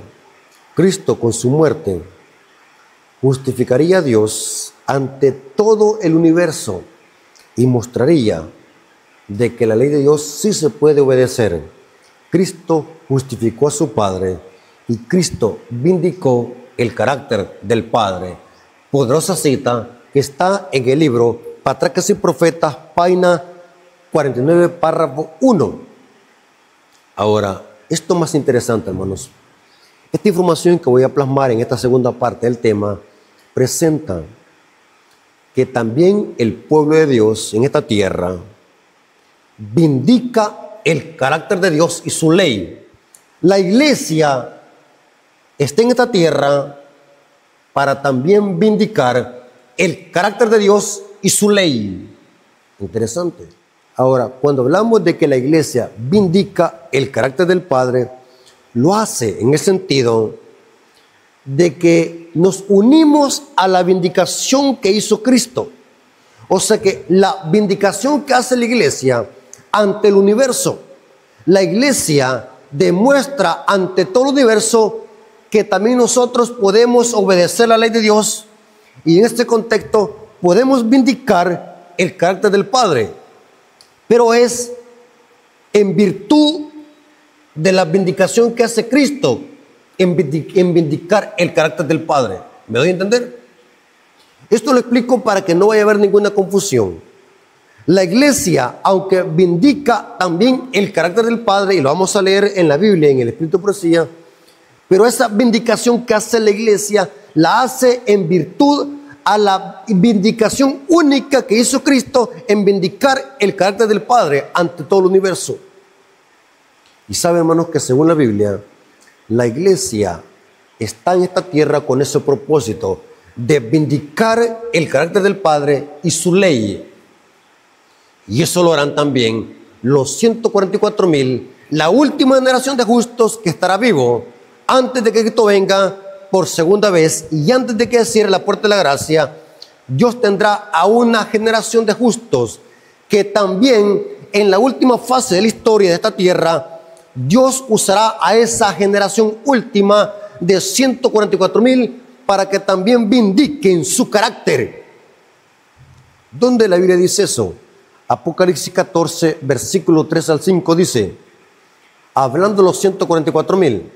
Cristo con su muerte justificaría a Dios ante todo el universo y mostraría de que la ley de Dios sí se puede obedecer. Cristo justificó a su Padre y Cristo vindicó el carácter del Padre. Poderosa cita que está en el libro Patriarcas y Profetas, página 49, párrafo 1. Ahora, esto más interesante, hermanos. Esta información que voy a plasmar en esta segunda parte del tema presenta que también el pueblo de Dios en esta tierra vindica el carácter de Dios y su ley. La iglesia está en esta tierra para también vindicar el carácter de Dios y su ley. Interesante. Ahora, cuando hablamos de que la iglesia vindica el carácter del Padre, lo hace en el sentido de que nos unimos a la vindicación que hizo Cristo. O sea que la vindicación que hace la iglesia ante el universo, la iglesia demuestra ante todo el universo que también nosotros podemos obedecer la ley de Dios y en este contexto podemos vindicar el carácter del Padre. Pero es en virtud de la vindicación que hace Cristo en vindicar el carácter del Padre. ¿Me doy a entender? Esto lo explico para que no vaya a haber ninguna confusión. La iglesia, aunque vindica también el carácter del Padre, y lo vamos a leer en la Biblia, en el Espíritu de Profecía, pero esa vindicación que hace la iglesia la hace en virtud a la vindicación única que hizo Cristo en vindicar el carácter del Padre ante todo el universo. Y saben, hermanos, que según la Biblia, la iglesia está en esta tierra con ese propósito de vindicar el carácter del Padre y su ley. Y eso lo harán también los 144,000, la última generación de justos que estará vivo antes de que Cristo venga por segunda vez, y antes de que cierre la puerta de la gracia. Dios tendrá a una generación de justos que también en la última fase de la historia de esta tierra, Dios usará a esa generación última de 144,000 para que también vindiquen su carácter. ¿Dónde la Biblia dice eso? Apocalipsis 14, versículo 3 al 5 dice, hablando los 144,000,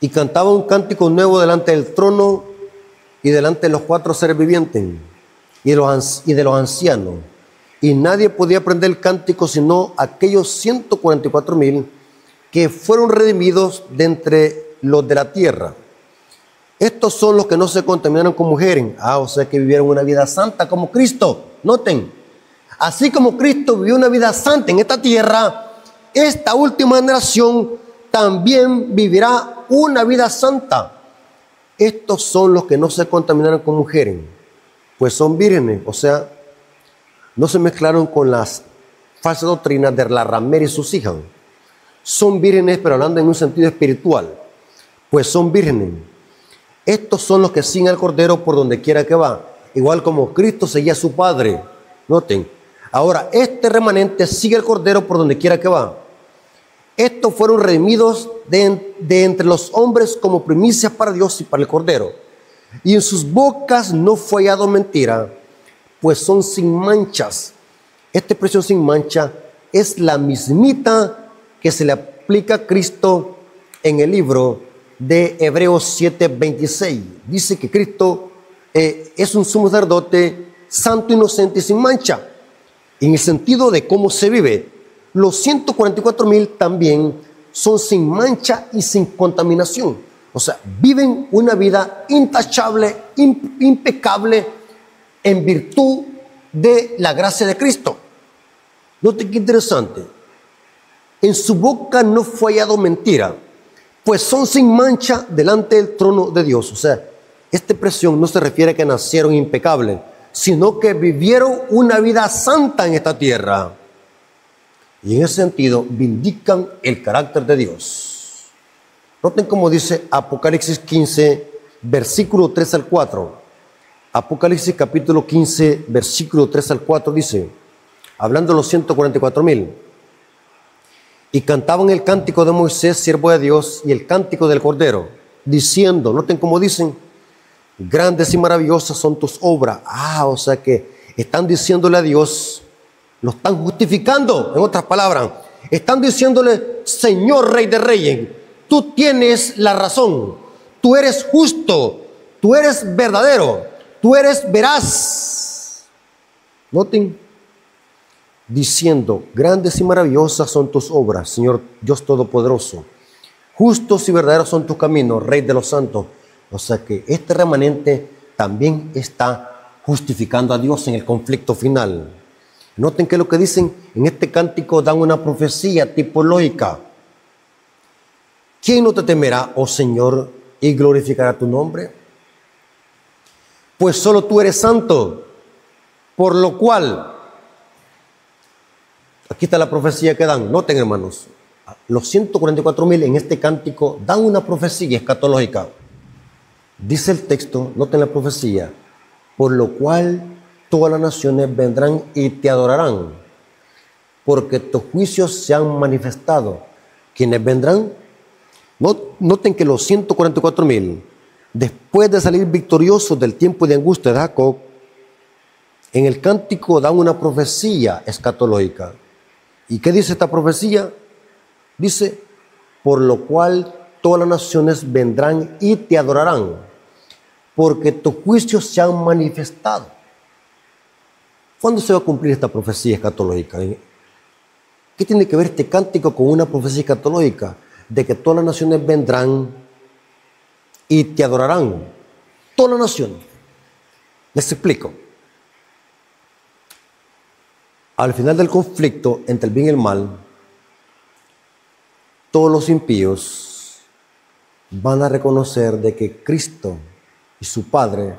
y cantaba un cántico nuevo delante del trono y delante de los 4 seres vivientes y de los ancianos. Y nadie podía aprender el cántico sino aquellos 144,000 que fueron redimidos de entre los de la tierra. Estos son los que no se contaminaron con mujeres. O sea que vivieron una vida santa como Cristo. Noten, así como Cristo vivió una vida santa en esta tierra, esta última generación también vivirá una vida santa. Estos son los que no se contaminaron con mujeres, pues son vírgenes, o sea, no se mezclaron con las falsas doctrinas de la ramera y sus hijas. Son vírgenes, pero hablando en un sentido espiritual, pues son vírgenes. Estos son los que siguen al Cordero por donde quiera que va, igual como Cristo seguía a su Padre. Noten, ahora este remanente sigue al Cordero por donde quiera que va. Estos fueron redimidos de entre los hombres como primicias para Dios y para el Cordero. Y en sus bocas no fue hallado mentira, pues son sin manchas. Esta expresión sin mancha es la mismita que se le aplica a Cristo en el libro de Hebreos 7:26. Dice que Cristo es un sumo sacerdote santo, inocente y sin mancha. En el sentido de cómo se vive, los 144,000 también son sin mancha y sin contaminación. O sea, viven una vida intachable, impecable, en virtud de la gracia de Cristo. Note qué interesante. En su boca no fue hallado mentira, pues son sin mancha delante del trono de Dios. O sea, esta expresión no se refiere a que nacieron impecables, sino que vivieron una vida santa en esta tierra. Y en ese sentido, vindican el carácter de Dios. Noten cómo dice Apocalipsis 15, versículo 3 al 4. Apocalipsis capítulo 15, versículo 3 al 4 dice, hablando de los 144,000, y cantaban el cántico de Moisés, siervo de Dios, y el cántico del Cordero, diciendo, noten cómo dicen, grandes y maravillosas son tus obras. O sea que están diciéndole a Dios, lo están justificando, en otras palabras, están diciéndole, Señor Rey de Reyes, tú tienes la razón, tú eres justo, tú eres verdadero, tú eres veraz. Noten, diciendo, grandes y maravillosas son tus obras, Señor Dios Todopoderoso. Justos y verdaderos son tus caminos, Rey de los santos. O sea que este remanente también está justificando a Dios en el conflicto final. Noten que lo que dicen en este cántico dan una profecía tipológica. ¿Quién no te temerá, oh Señor, y glorificará tu nombre? Pues solo tú eres santo, por lo cual, aquí está la profecía que dan. Noten, hermanos, los 144,000 en este cántico dan una profecía escatológica. Dice el texto, noten la profecía, por lo cual todas las naciones vendrán y te adorarán, porque tus juicios se han manifestado. ¿Quiénes vendrán? Noten que los 144,000, después de salir victoriosos del tiempo de angustia de Jacob, en el cántico dan una profecía escatológica. ¿Y qué dice esta profecía? Dice, por lo cual todas las naciones vendrán y te adorarán, porque tus juicios se han manifestado. ¿Cuándo se va a cumplir esta profecía escatológica? ¿Qué tiene que ver este cántico con una profecía escatológica? De que todas las naciones vendrán y te adorarán. Todas las naciones. Les explico. Al final del conflicto entre el bien y el mal, todos los impíos van a reconocer de que Cristo y su Padre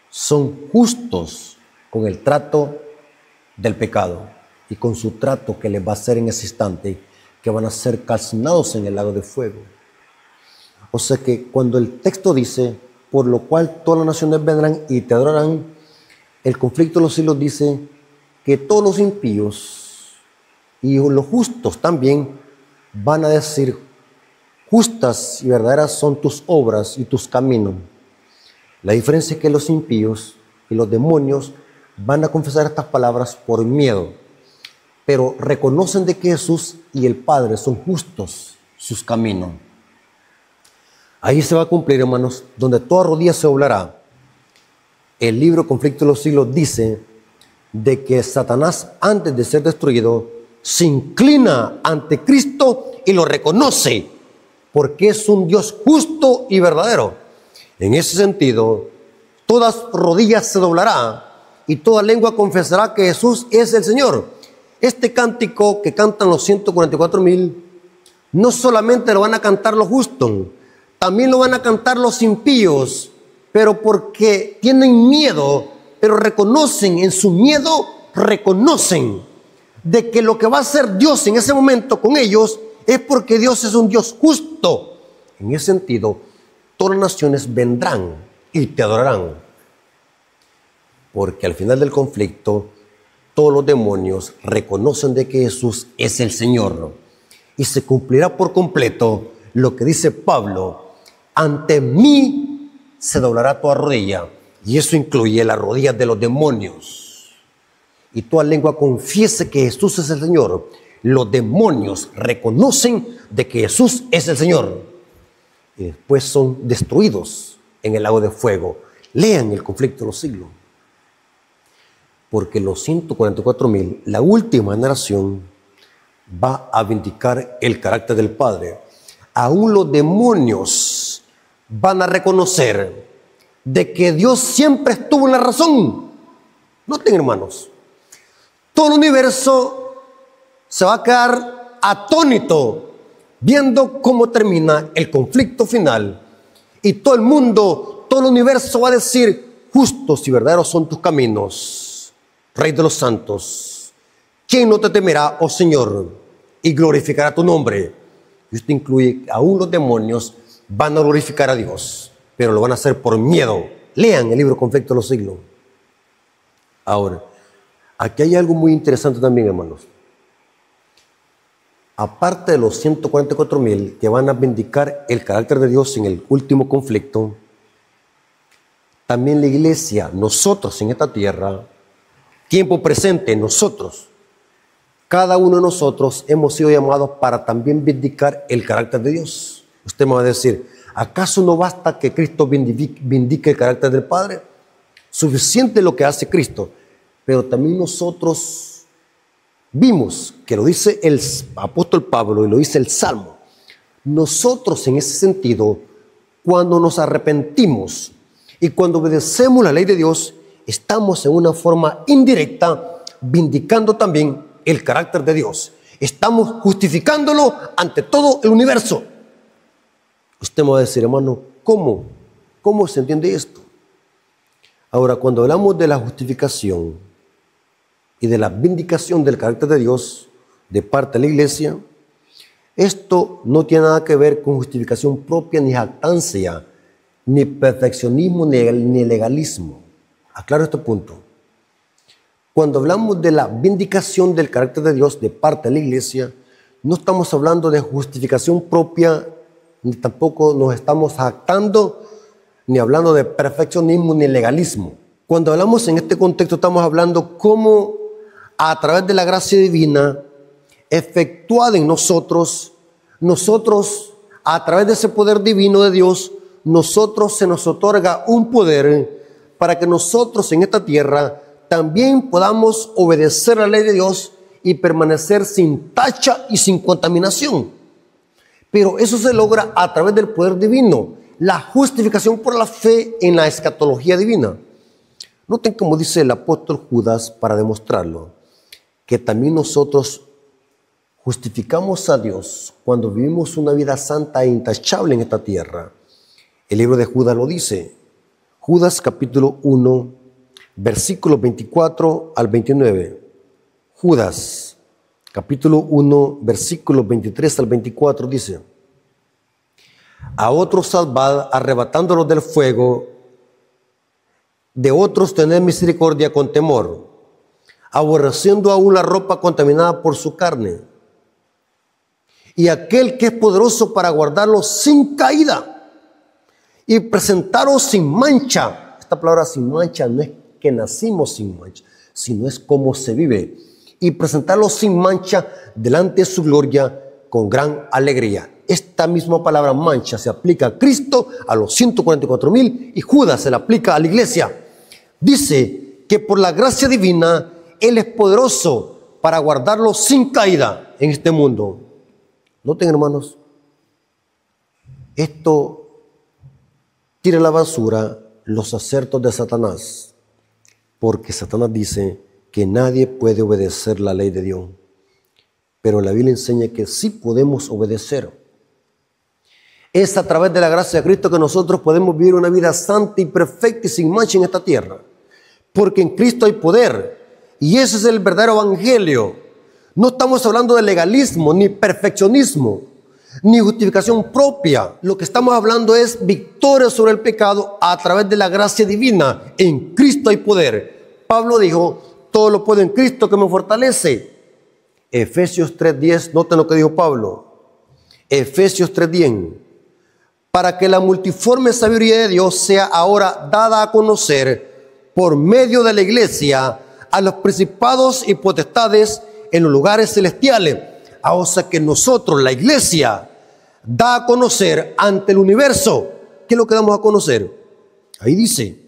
son justos con el trato del pecado y con su trato que les va a hacer en ese instante, que van a ser calcinados en el lago de fuego. O sea que cuando el texto dice, por lo cual todas las naciones vendrán y te adorarán, el conflicto de los siglos dice que todos los impíos y los justos también van a decir, justas y verdaderas son tus obras y tus caminos. La diferencia es que los impíos y los demonios van a confesar estas palabras por miedo, pero reconocen de que Jesús y el Padre son justos sus caminos. Ahí se va a cumplir, hermanos, donde toda rodilla se doblará. El libro Conflicto de los Siglos dice de que Satanás, antes de ser destruido, se inclina ante Cristo y lo reconoce, porque es un Dios justo y verdadero. En ese sentido, todas rodillas se doblará y toda lengua confesará que Jesús es el Señor. Este cántico que cantan los 144,000, no solamente lo van a cantar los justos, también lo van a cantar los impíos, pero porque tienen miedo, pero reconocen, en su miedo, reconocen de que lo que va a hacer Dios en ese momento con ellos es porque Dios es un Dios justo. En ese sentido, todas las naciones vendrán y te adorarán, porque al final del conflicto, todos los demonios reconocen de que Jesús es el Señor, y se cumplirá por completo lo que dice Pablo: ante mí se doblará toda rodilla, y eso incluye las rodillas de los demonios, y toda lengua confiese que Jesús es el Señor. Los demonios reconocen de que Jesús es el Señor, y después son destruidos en el lago de fuego. Lean el Conflicto de los Siglos, porque los 144,000, la última generación, va a vindicar el carácter del Padre. Aún los demonios van a reconocer de que Dios siempre estuvo en la razón. Noten, hermanos, todo el universo se va a quedar atónito viendo cómo termina el conflicto final, y todo el mundo, todo el universo va a decir: justos y verdaderos son tus caminos, Rey de los santos. ¿Quién no te temerá, oh Señor, y glorificará tu nombre? Y esto incluye, aún los demonios van a glorificar a Dios, pero lo van a hacer por miedo. Lean el libro Conflicto de los Siglos. Ahora, aquí hay algo muy interesante también, hermanos. Aparte de los 144,000 que van a vindicar el carácter de Dios en el último conflicto, también la iglesia, nosotros en esta tierra, tiempo presente, nosotros, cada uno de nosotros hemos sido llamados para también vindicar el carácter de Dios. Usted me va a decir: ¿acaso no basta que Cristo vindique el carácter del Padre? Suficiente lo que hace Cristo, pero también nosotros vimos que lo dice el apóstol Pablo y lo dice el Salmo. Nosotros, en ese sentido, cuando nos arrepentimos y cuando obedecemos la ley de Dios, estamos en una forma indirecta vindicando también el carácter de Dios. Estamos justificándolo ante todo el universo. Usted me va a decir: hermano, ¿cómo se entiende esto? Ahora, cuando hablamos de la justificación y de la vindicación del carácter de Dios de parte de la iglesia, esto no tiene nada que ver con justificación propia, ni jactancia, ni perfeccionismo, ni legalismo. Aclaro este punto. Cuando hablamos de la vindicación del carácter de Dios de parte de la iglesia, no estamos hablando de justificación propia, ni tampoco nos estamos jactando, ni hablando de perfeccionismo ni legalismo. Cuando hablamos en este contexto, estamos hablando cómo a través de la gracia divina efectuada en nosotros, a través de ese poder divino de Dios, se nos otorga un poder para que nosotros en esta tierra también podamos obedecer la ley de Dios y permanecer sin tacha y sin contaminación. Pero eso se logra a través del poder divino, la justificación por la fe en la escatología divina. Noten cómo dice el apóstol Judas para demostrarlo, que también nosotros justificamos a Dios cuando vivimos una vida santa e intachable en esta tierra. El libro de Judas lo dice. Judas capítulo 1, versículos 24 al 29. Judas capítulo 1, versículos 23 al 24 dice: a otros salvad arrebatándolos del fuego, de otros tened misericordia con temor, aborreciendo aún la ropa contaminada por su carne, y aquel que es poderoso para guardarlos sin caída y presentaros sin mancha. Esta palabra sin mancha no es que nacimos sin mancha, sino es cómo se vive. Y presentarlos sin mancha delante de su gloria con gran alegría. Esta misma palabra mancha se aplica a Cristo, a los 144,000, y Judas se la aplica a la iglesia. Dice que por la gracia divina Él es poderoso para guardarlos sin caída en este mundo. Noten, hermanos, esto tira a la basura los acertos de Satanás, porque Satanás dice que nadie puede obedecer la ley de Dios, pero la Biblia enseña que sí podemos obedecer. Es a través de la gracia de Cristo que nosotros podemos vivir una vida santa y perfecta y sin mancha en esta tierra, porque en Cristo hay poder, y ese es el verdadero evangelio. No estamos hablando de legalismo, ni perfeccionismo, ni justificación propia. Lo que estamos hablando es victoria sobre el pecado a través de la gracia divina. En Cristo hay poder. Pablo dijo, todo lo puedo en Cristo que me fortalece. Efesios 3:10, noten lo que dijo Pablo. Efesios 3:10. Para que la multiforme sabiduría de Dios sea ahora dada a conocer por medio de la iglesia a los principados y potestades en los lugares celestiales. O sea que nosotros, la iglesia, da a conocer ante el universo. ¿Qué es lo que damos a conocer? Ahí dice,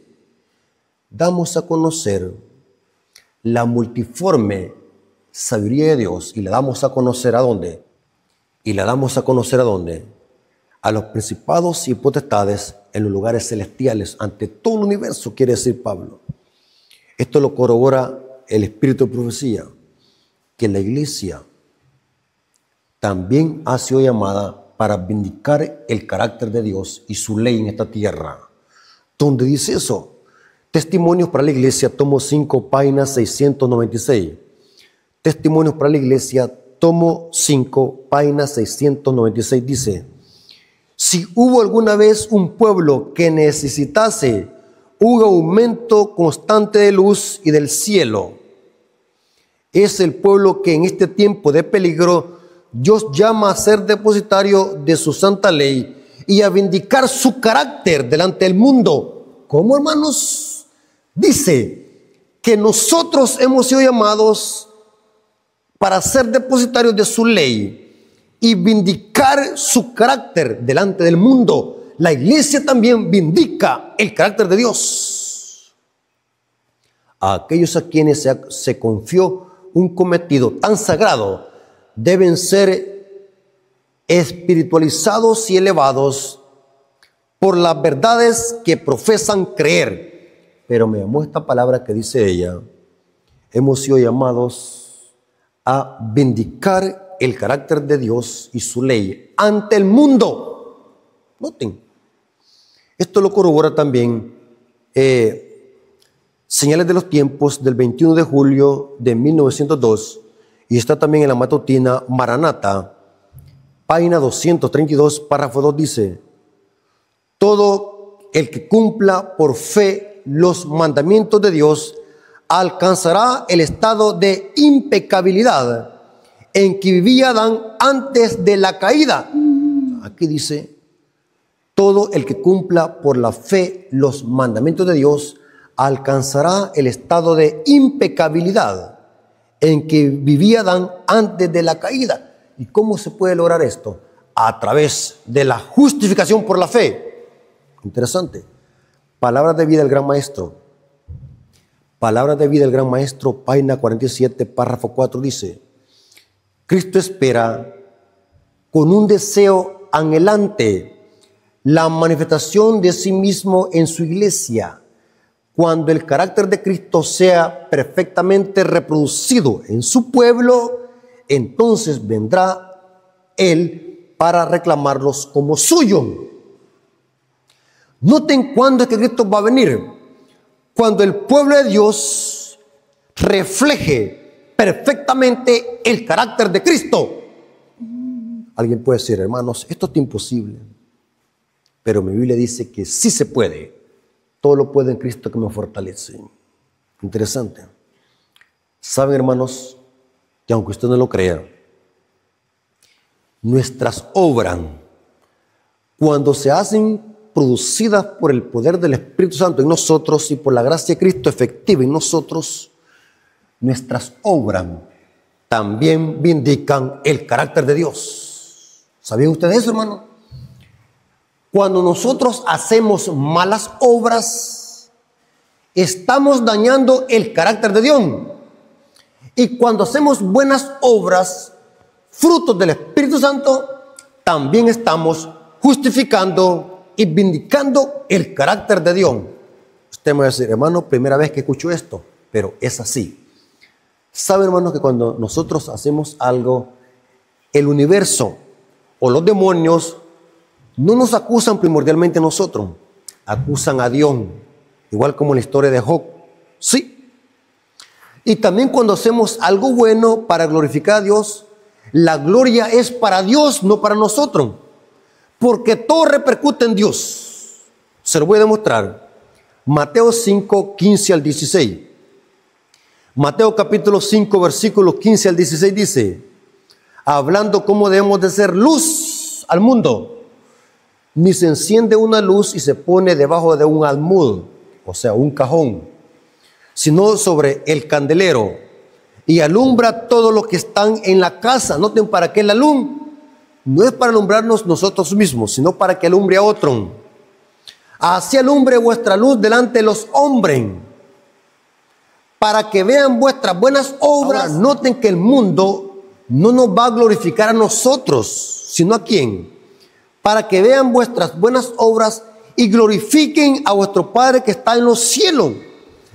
damos a conocer la multiforme sabiduría de Dios. ¿Y la damos a conocer a dónde? ¿Y la damos a conocer a dónde? A los principados y potestades en los lugares celestiales, ante todo el universo, quiere decir Pablo. Esto lo corrobora el espíritu de profecía, que la iglesia también ha sido llamada para vindicar el carácter de Dios y su ley en esta tierra. ¿Dónde dice eso? Testimonios para la iglesia, tomo 5, página 696. Testimonios para la iglesia, tomo 5, página 696, dice: si hubo alguna vez un pueblo que necesitase un aumento constante de luz y del cielo, es el pueblo que en este tiempo de peligro Dios llama a ser depositario de su santa ley y a vindicar su carácter delante del mundo. ¿Cómo, hermanos? Dice que nosotros hemos sido llamados para ser depositarios de su ley y vindicar su carácter delante del mundo. La iglesia también vindica el carácter de Dios. A aquellos a quienes se confió un cometido tan sagrado deben ser espiritualizados y elevados por las verdades que profesan creer. Pero me llamó esta palabra que dice ella: hemos sido llamados a vindicar el carácter de Dios y su ley ante el mundo. Noten, esto lo corrobora también Señales de los Tiempos del 21 de julio de 1902, y está también en la matutina Maranata, página 232, párrafo 2, dice: todo el que cumpla por fe los mandamientos de Dios alcanzará el estado de impecabilidad en que vivía Adán antes de la caída. Aquí dice, todo el que cumpla por la fe los mandamientos de Dios alcanzará el estado de impecabilidad en que vivía Adán antes de la caída. ¿Y cómo se puede lograr esto? A través de la justificación por la fe. Interesante. Palabras de vida del Gran Maestro. Palabras de vida del Gran Maestro, página 47, párrafo 4, dice: Cristo espera con un deseo anhelante la manifestación de sí mismo en su iglesia. Cuando el carácter de Cristo sea perfectamente reproducido en su pueblo, entonces vendrá Él para reclamarlos como suyo. Noten cuándo es que Cristo va a venir. Cuando el pueblo de Dios refleje perfectamente el carácter de Cristo. Alguien puede decir, hermanos, esto es imposible. Pero mi Biblia dice que sí se puede. Todo lo puedo en Cristo que me fortalece. Interesante. Saben, hermanos, que aunque usted no lo crea, nuestras obras, cuando se hacen producidas por el poder del Espíritu Santo en nosotros y por la gracia de Cristo efectiva en nosotros, nuestras obras también vindican el carácter de Dios. ¿Sabían ustedes eso, hermano? Cuando nosotros hacemos malas obras, estamos dañando el carácter de Dios. Y cuando hacemos buenas obras, frutos del Espíritu Santo, también estamos justificando y vindicando el carácter de Dios. Usted me va a decir, hermano, primera vez que escucho esto, pero es así. ¿Sabe, hermano, que cuando nosotros hacemos algo, el universo o los demonios no nos acusan primordialmente a nosotros, acusan a Dios, igual como en la historia de Job? Sí. Y también cuando hacemos algo bueno para glorificar a Dios, la gloria es para Dios, no para nosotros, porque todo repercute en Dios. Se lo voy a demostrar. Mateo 5, 15 al 16. Mateo capítulo 5, versículos 15 al 16 dice, hablando cómo debemos de ser luz al mundo, ni se enciende una luz y se pone debajo de un almud, o sea, un cajón, sino sobre el candelero, y alumbra a todos los que están en la casa. Noten para qué la luz. No es para alumbrarnos nosotros mismos, sino para que alumbre a otro. Así alumbre vuestra luz delante de los hombres, para que vean vuestras buenas obras. Ahora, noten que el mundo no nos va a glorificar a nosotros, sino a quién. Para que vean vuestras buenas obras y glorifiquen a vuestro Padre que está en los cielos.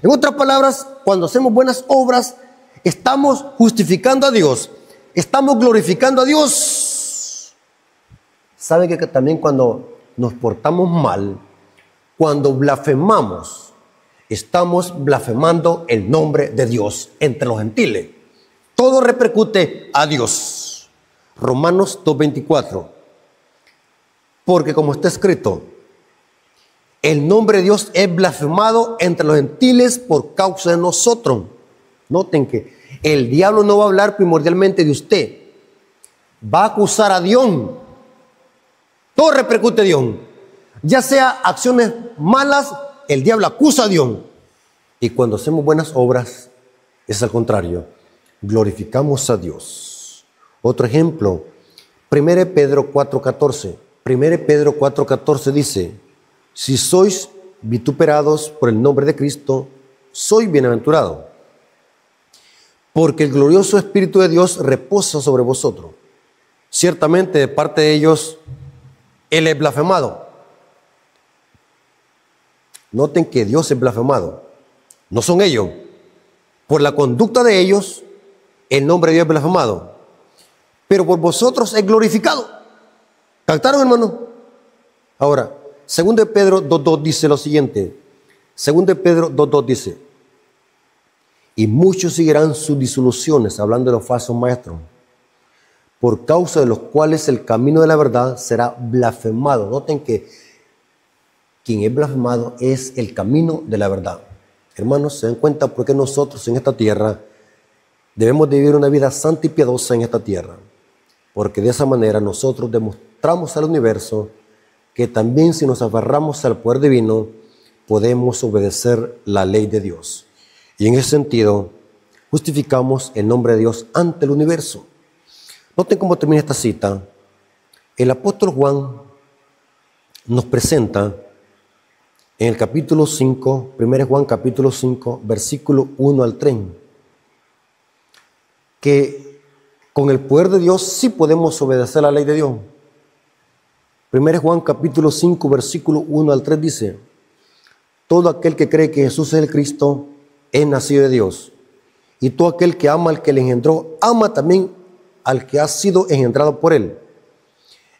En otras palabras, cuando hacemos buenas obras, estamos justificando a Dios, estamos glorificando a Dios. ¿Saben que también cuando nos portamos mal, cuando blasfemamos, estamos blasfemando el nombre de Dios entre los gentiles? Todo repercute a Dios. Romanos 2:24. Porque como está escrito, el nombre de Dios es blasfemado entre los gentiles por causa de nosotros. Noten que el diablo no va a hablar primordialmente de usted, va a acusar a Dios. Todo repercute a Dios. Ya sea acciones malas, el diablo acusa a Dios. Y cuando hacemos buenas obras, es al contrario, glorificamos a Dios. Otro ejemplo, 1 Pedro 4:14. 1 Pedro 4:14 dice, si sois vituperados por el nombre de Cristo, sois bienaventurados, porque el glorioso Espíritu de Dios reposa sobre vosotros. Ciertamente de parte de ellos, Él es blasfemado. Noten que Dios es blasfemado, no son ellos. Por la conducta de ellos, el nombre de Dios es blasfemado, pero por vosotros es glorificado. ¿Captaron, hermano? Ahora, 2 Pedro 2:2 dice lo siguiente. 2 Pedro 2:2 dice, y muchos seguirán sus disoluciones, hablando de los falsos maestros, por causa de los cuales el camino de la verdad será blasfemado. Noten que quien es blasfemado es el camino de la verdad. Hermanos, ¿se dan cuenta por qué nosotros en esta tierra debemos de vivir una vida santa y piadosa en esta tierra? Porque de esa manera nosotros demostramos al universo que también si nos aferramos al poder divino, podemos obedecer la ley de Dios. Y en ese sentido, justificamos el nombre de Dios ante el universo. Noten cómo termina esta cita. El apóstol Juan nos presenta en el capítulo 5, 1 Juan capítulo 5, versículo 1 al 3, que con el poder de Dios sí podemos obedecer la ley de Dios. 1 Juan capítulo 5, versículo 1 al 3 dice, todo aquel que cree que Jesús es el Cristo es nacido de Dios, y todo aquel que ama al que le engendró, ama también al que ha sido engendrado por él.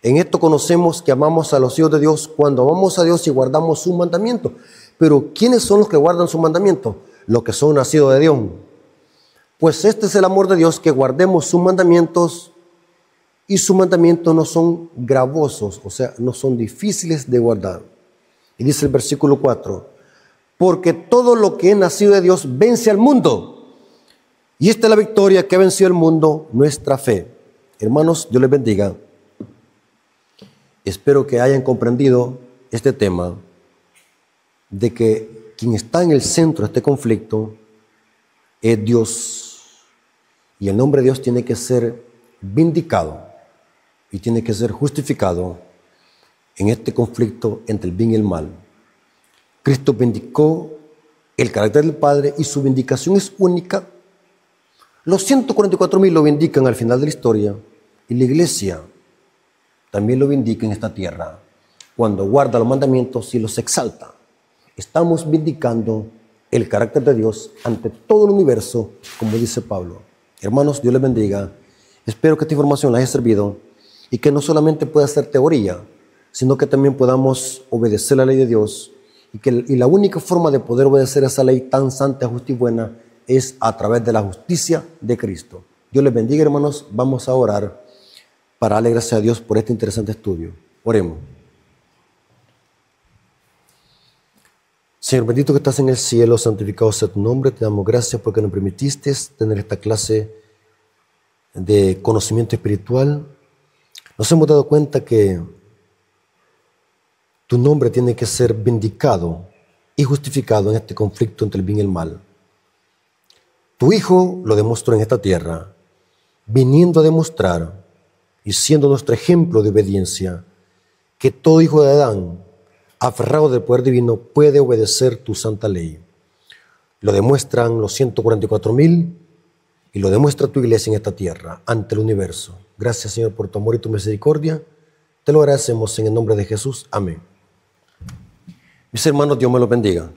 En esto conocemos que amamos a los hijos de Dios cuando amamos a Dios y guardamos sus mandamientos. Pero ¿quiénes son los que guardan sus mandamientos? Los que son nacidos de Dios. Pues este es el amor de Dios, que guardemos sus mandamientos, y sus mandamientos no son gravosos, o sea, no son difíciles de guardar. Y dice el versículo 4, porque todo lo que es nacido de Dios vence al mundo. Y esta es la victoria que ha vencido el mundo, nuestra fe. Hermanos, Dios les bendiga. Espero que hayan comprendido este tema de que quien está en el centro de este conflicto es Dios. Y el nombre de Dios tiene que ser vindicado y tiene que ser justificado en este conflicto entre el bien y el mal. Cristo vindicó el carácter del Padre y su vindicación es única. Los 144,000 lo vindican al final de la historia y la iglesia también lo vindica en esta tierra cuando guarda los mandamientos y los exalta. Estamos vindicando el carácter de Dios ante todo el universo, como dice Pablo. Hermanos, Dios les bendiga. Espero que esta información les haya servido y que no solamente pueda ser teoría, sino que también podamos obedecer la ley de Dios y la única forma de poder obedecer esa ley tan santa, justa y buena es a través de la justicia de Cristo. Dios les bendiga, hermanos. Vamos a orar para darle gracias a Dios por este interesante estudio. Oremos. Señor bendito que estás en el cielo, santificado sea tu nombre. Te damos gracias porque nos permitiste tener esta clase de conocimiento espiritual. Nos hemos dado cuenta que tu nombre tiene que ser vindicado y justificado en este conflicto entre el bien y el mal. Tu Hijo lo demostró en esta tierra, viniendo a demostrar y siendo nuestro ejemplo de obediencia, que todo hijo de Adán, aferrado del poder divino, puede obedecer tu santa ley. Lo demuestran los 144,000 y lo demuestra tu iglesia en esta tierra, ante el universo. Gracias, Señor, por tu amor y tu misericordia. Te lo agradecemos en el nombre de Jesús. Amén. Mis hermanos, Dios me los bendiga.